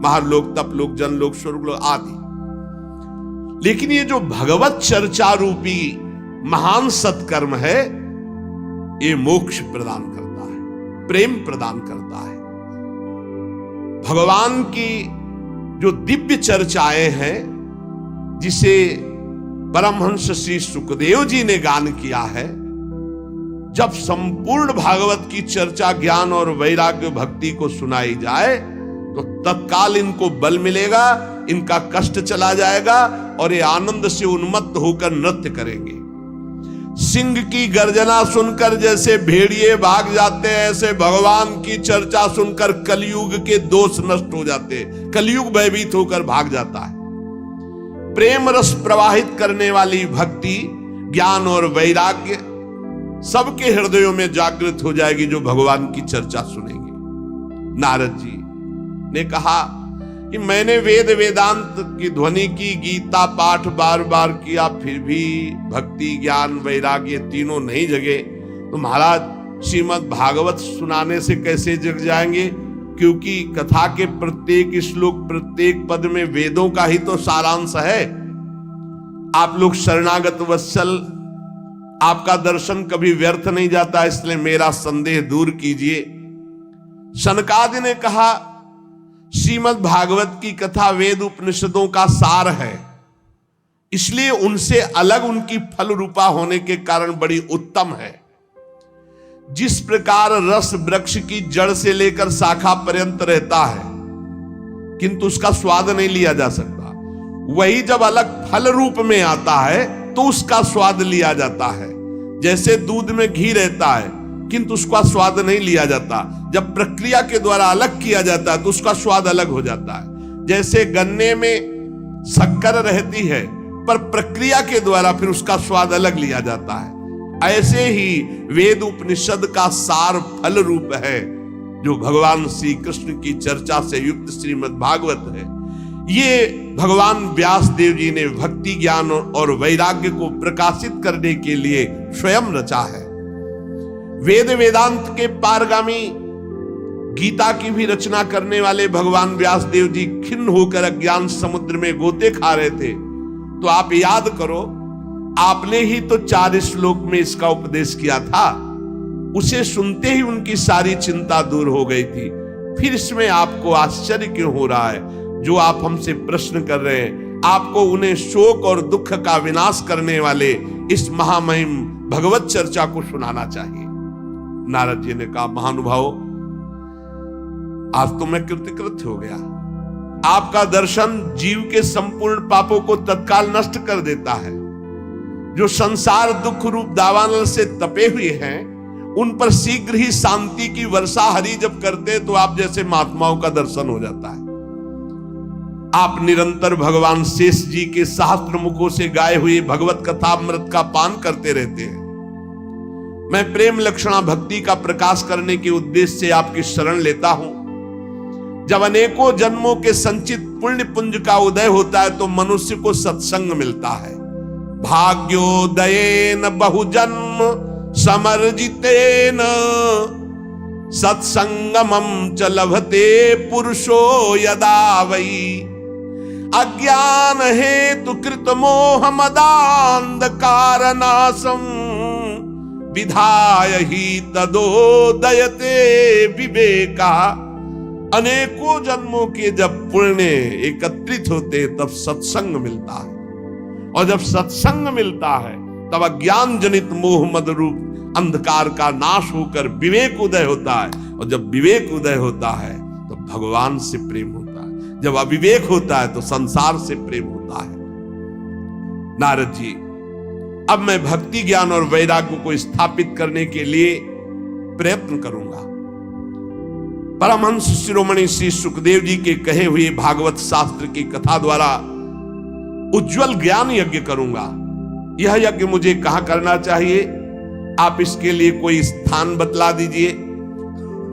महालोक, तपलोक, जनलोक, स्वर्गलोक आदि। लेकिन ये जो भगवत चर्चा रूपी महान सत्कर्म है, ये मोक्ष प्रदान करता है, प्रेम प्रदान करता है। भगवान की जो दिव्य चर्चाएं हैं, जिसे परमहंस श्री सुखदेव जी ने गान किया है, जब संपूर्ण भागवत की चर्चा ज्ञान और वैराग्य भक्ति को सुनाई जाए तो तत्काल इनको बल मिलेगा, इनका कष्ट चला जाएगा और ये आनंद से उन्मत्त होकर नृत्य करेंगे। सिंह की गर्जना सुनकर जैसे भेड़िए भाग जाते हैं, ऐसे भगवान की चर्चा सुनकर कलयुग के दोष नष्ट हो जाते हैं, कलयुग भयभीत होकर भाग जाता है। प्रेम रस प्रवाहित करने वाली भक्ति, ज्ञान और वैराग्य सबके हृदयों में जागृत हो जाएगी जो भगवान की चर्चा सुनेंगे। नारद जी ने कहा कि मैंने वेद वेदांत की ध्वनि की, गीता पाठ बार बार किया, फिर भी भक्ति ज्ञान वैराग्य तीनों नहीं जगे, तो महाराज श्रीमद् भागवत सुनाने से कैसे जग जाएंगे? क्योंकि कथा के प्रत्येक श्लोक, प्रत्येक पद में वेदों का ही तो सारांश है। आप लोग शरणागत वत्सल, आपका दर्शन कभी व्यर्थ नहीं जाता, इसलिए मेरा संदेह दूर कीजिए। शनकादि ने कहा, श्रीमद् भागवत की कथा वेद उपनिषदों का सार है, इसलिए उनसे अलग उनकी फल रूपा होने के कारण बड़ी उत्तम है। जिस प्रकार रस वृक्ष की जड़ से लेकर शाखा पर्यंत रहता है किंतु उसका स्वाद नहीं लिया जा सकता, वही जब अलग फल रूप में आता है तो उसका स्वाद लिया जाता है। जैसे दूध में घी रहता है किंतु उसका स्वाद नहीं लिया जाता, जब प्रक्रिया के द्वारा अलग किया जाता है तो उसका स्वाद अलग हो जाता है। जैसे गन्ने में शक्कर रहती है पर प्रक्रिया के द्वारा फिर उसका स्वाद अलग लिया जाता है, ऐसे ही वेद उपनिषद का सार फल रूप है जो भगवान श्री कृष्ण की चर्चा से युक्त श्रीमद् भागवत है। ये भगवान व्यास देव जी ने भक्ति ज्ञान और वैराग्य को प्रकाशित करने के लिए स्वयं रचा है। वेद वेदांत के पारगामी गीता की भी रचना करने वाले भगवान व्यास देव जी खिन्न होकर अज्ञान समुद्र में गोते खा रहे थे, तो आप याद करो, आपने ही तो 4 श्लोक में इसका उपदेश किया था। उसे सुनते ही उनकी सारी चिंता दूर हो गई थी। फिर इसमें आपको आश्चर्य क्यों हो रहा है? जो आप हमसे प्रश्न कर रहे हैं, आपको उन्हें शोक और दुख का विनाश करने वाले इस महामहिम भगवत चर्चा को सुनाना चाहिए। नारद जी ने कहा, महानुभाव, आज तो मैं कृतकृत हो गया। आपका दर्शन जीव के संपूर्ण पापों को तत्काल नष्ट कर देता है। जो संसार दुख रूप दावानल से तपे हुए हैं उन पर शीघ्र ही शांति की वर्षा हरि जब करते तो आप जैसे महात्माओं का दर्शन हो जाता है। आप निरंतर भगवान शेष जी के सहस्त्र मुखों से गाए हुए भगवत कथामृत का पान करते रहते हैं। मैं प्रेम लक्षणा भक्ति का प्रकाश करने के उद्देश्य से आपकी शरण लेता हूं। जब अनेकों जन्मों के संचित पुण्य पुंज का उदय होता है तो मनुष्य को सत्संग मिलता है। भाग्योदयेन बहुजन्म समर्जितेन सत्संगमं च लभते पुरुषो यदा वै अज्ञान हेतु कृत मोह मदांधकार नाशम विधाय ही तदोदयते विवेका। अनेकों जन्मों के जब पुण्य एकत्रित होते तब सत्संग मिलता है, और जब सत्संग मिलता है तब अज्ञान जनित मोह मद रूप अंधकार का नाश होकर विवेक उदय होता है, और जब विवेक उदय होता है तो भगवान से प्रेम होता है, जब अविवेक होता है तो संसार से प्रेम होता है। नारद जी, अब मैं भक्ति ज्ञान और वैराग्य को स्थापित करने के लिए प्रयत्न करूंगा। परमहंस शिरोमणि श्री सुखदेव जी के कहे हुए भागवत शास्त्र की कथा द्वारा उज्जवल ज्ञान यज्ञ करूंगा। यह यज्ञ मुझे कहां करना चाहिए? आप इसके लिए कोई स्थान बतला दीजिए।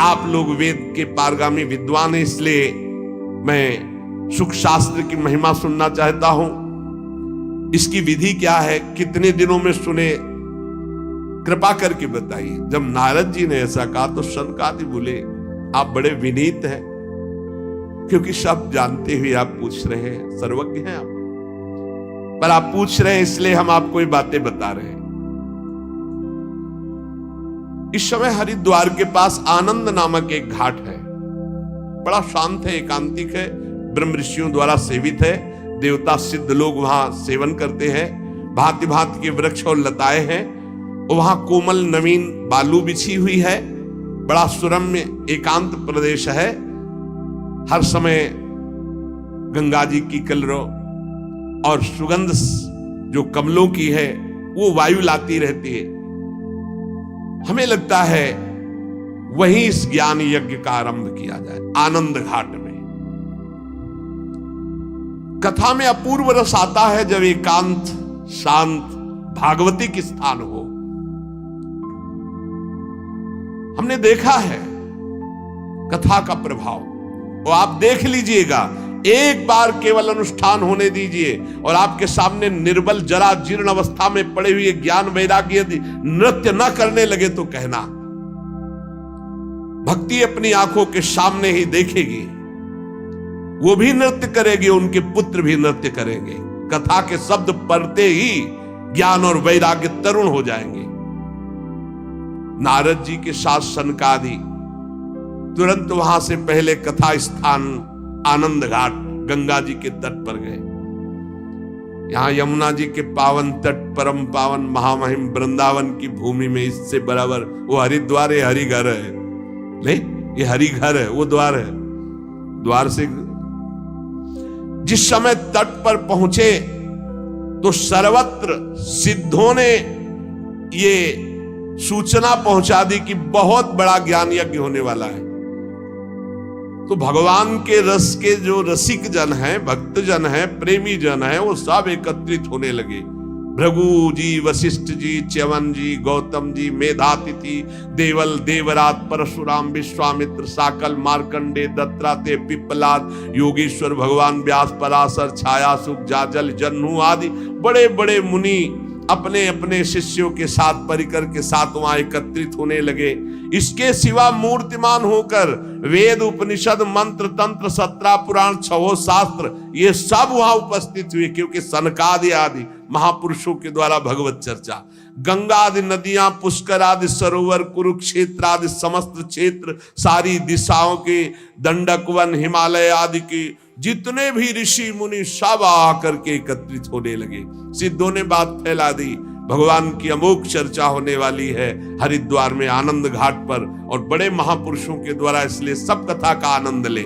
आप लोग वेद के पारगामी विद्वान हैं, इसलिए मैं सुख शास्त्र की महिमा सुनना चाहता हूं। इसकी विधि क्या है, कितने दिनों में सुने, कृपा करके बताइए। जब नारद जी ने ऐसा कहा तो शनकादि बोले, आप बड़े विनीत हैं, क्योंकि सब जानते हुए आप पूछ रहे हैं, सर्वज्ञ हैं आप, पर आप पूछ रहे हैं इसलिए हम आपको ये बातें बता रहे हैं। इस समय हरिद्वार के पास आनंद नामक एक घाट है, बड़ा शांत है, एकांतिक है, ब्रह्म ऋषियों द्वारा सेवित है। देवता सिद्ध लोग वहां सेवन करते हैं। भांति भांति के वृक्ष और लताएं हैं, और वहां कोमल नवीन बालू बिछी हुई है। बड़ा सुरम्य एकांत प्रदेश है। हर समय गंगा जी की कलरव और सुगंध जो कमलों की है वो वायु लाती रहती है। हमें लगता है वहीं इस ज्ञान यज्ञ का आरंभ किया जाए, आनंद घाट में। कथा में अपूर्व रस आता है जब एकांत शांत भागवतिक स्थान हो। हमने देखा है कथा का प्रभाव, और आप देख लीजिएगा, एक बार केवल अनुष्ठान होने दीजिए और आपके सामने निर्बल जरा जीर्ण अवस्था में पड़े हुए ज्ञान वैराग्य यदि नृत्य न करने लगे तो कहना। भक्ति अपनी आंखों के सामने ही देखेगी, वो भी नृत्य करेगी, उनके पुत्र भी नृत्य करेंगे। कथा के शब्द पढ़ते ही ज्ञान और वैराग्य तरुण हो जाएंगे। नारद जी के साथ सनकादि तुरंत वहां से पहले कथा स्थान आनंद घाट गंगा जी के तट पर गए। यहाँ यमुना जी के पावन तट, परम पावन महामहिम वृंदावन की भूमि में इससे बराबर वो हरिद्वार है, हरि घर है। नहीं, ये हरि घर है, वो द्वार है। द्वार से जिस समय तट पर पहुंचे तो सर्वत्र सिद्धों ने ये सूचना पहुंचा दी कि बहुत बड़ा ज्ञान यज्ञ होने वाला है। तो भगवान के रस के जो रसिक जन हैं, भक्त जन हैं, प्रेमी जन हैं, वो सब एकत्रित होने लगे। भृगु जी, वशिष्ठ जी, च्यवन जी, गौतम जी, मेधातिथि, देवल, देवरात, परशुराम, विश्वामित्र, साकल, मार्कंडे, दत्तात्रेय, पिप्पलाद, योगेश्वर, भगवान व्यास, पराशर, छाया, सुख, जाजल, जन्नू आदि बड़े बड़े मुनि अपने अपने शिष्यों के साथ, परिकर के साथ वहां एकत्रित होने लगे। इसके सिवा मूर्तिमान होकर वेद, उपनिषद, मंत्र, तंत्र, 17 पुराण, 6 शास्त्र, ये सब वहां उपस्थित हुए, क्योंकि सनकादि आदि महापुरुषों के द्वारा भगवत चर्चा। गंगा आदि नदियां, पुष्कर आदि सरोवर, कुरुक्षेत्र आदि समस्त क्षेत्र, सारी दिशाओं के दंडक वन, हिमालय आदि के जितने भी ऋषि मुनि सब आकर के एकत्रित होने लगे। सिद्धों ने बात फैला दी, भगवान की अमोघ चर्चा होने वाली है हरिद्वार में आनंद घाट पर, और बड़े महापुरुषों के द्वारा, इसलिए सब कथा का आनंद ले।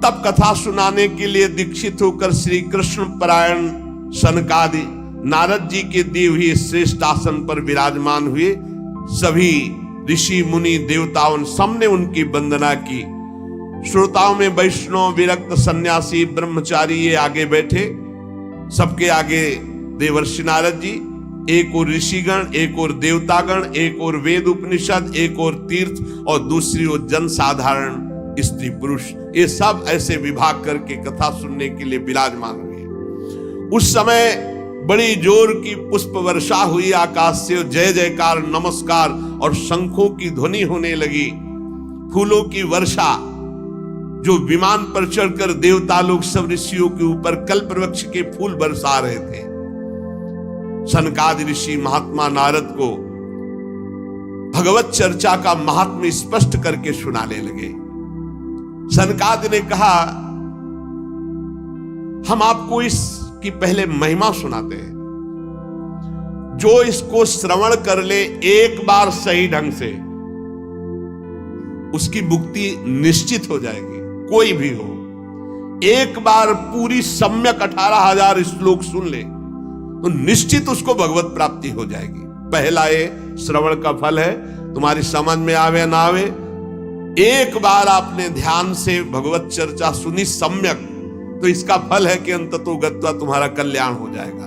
तब कथा सुनाने के लिए दीक्षित होकर श्री कृष्ण परायण सनकादि नारद जी के दिए हुए श्रेष्ठ आसन पर विराजमान हुए। सभी ऋषि मुनि देवताओं सबने उनकी वंदना की। श्रोताओं में वैष्णव, विरक्त, सन्यासी, ब्रह्मचारी ये आगे बैठे। सबके आगे देवर्षि नारद जी, एक और ऋषिगण, एक और देवतागण, एक और वेद उपनिषद, एक और तीर्थ, और दूसरी ओर जन साधारण स्त्री पुरुष, ये सब ऐसे विभाग करके कथा सुनने के लिए विराजमान हुए। उस समय बड़ी जोर की पुष्प वर्षा हुई आकाश से, जय जयकार, नमस्कार और शंखों की ध्वनि होने लगी। फूलों की वर्षा, जो विमान पर चढ़कर देवता लोग सब ऋषियों के ऊपर कल्प वृक्ष के फूल बरसा रहे थे। सनकादि ऋषि महात्मा नारद को भगवत चर्चा का महात्म्य स्पष्ट करके सुनाने लगे। सनकादि ने कहा, हम आपको इसकी पहले महिमा सुनाते हैं। जो इसको श्रवण कर ले एक बार सही ढंग से, उसकी मुक्ति निश्चित हो जाएगी। कोई भी हो, एक बार पूरी सम्यक 18,000 श्लोक सुन ले तो निश्चित उसको भगवत प्राप्ति हो जाएगी। पहला ये श्रवण का फल है, तुम्हारी समझ में आवे ना आवे, एक बार आपने ध्यान से भगवत चर्चा सुनी सम्यक, तो इसका फल है कि अंततो गत्वा तुम्हारा कल्याण हो जाएगा।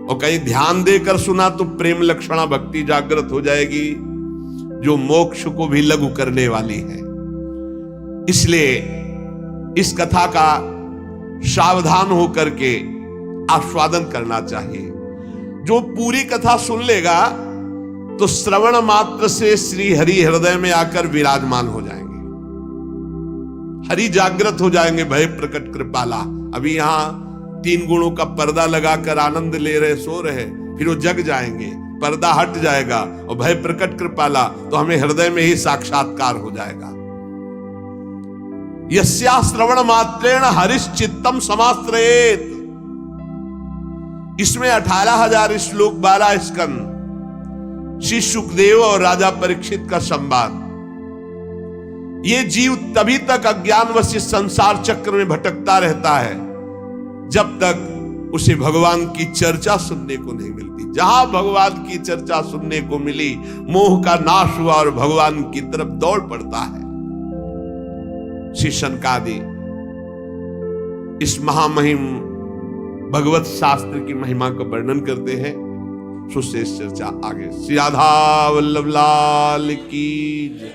और कहीं ध्यान देकर सुना तो प्रेम लक्षणा भक्ति जागृत हो जाएगी, जो मोक्ष को भी लघु करने वाली है। इसलिए इस कथा का सावधान होकर के आस्वादन करना चाहिए। जो पूरी कथा सुन लेगा तो श्रवण मात्र से श्री हरि हृदय में आकर विराजमान हो जाएंगे, हरि जागृत हो जाएंगे। भय प्रकट कृपाला, अभी यहां 3 गुणों का पर्दा लगाकर आनंद ले रहे, सो रहे, फिर वो जग जाएंगे, पर्दा हट जाएगा और भय प्रकट कृपाला, तो हमें हृदय में ही साक्षात्कार हो जाएगा। यस्या श्रवण मात्रेण हरिश्चित्तम समाश्रयेत। इसमें 18,000 श्लोक, 12 स्कंद, श्री सुखदेव और राजा परीक्षित का संवाद। ये जीव तभी तक अज्ञानवश इस संसार चक्र में भटकता रहता है जब तक उसे भगवान की चर्चा सुनने को नहीं मिलती। जहां भगवान की चर्चा सुनने को मिली, मोह का नाश हुआ और भगवान की तरफ दौड़ पड़ता है। श्री सनकादि इस महामहिम भगवत शास्त्र की महिमा का वर्णन करते हैं। सुशेष चर्चा आगे। श्री राधा वल्लभ लाल की जय।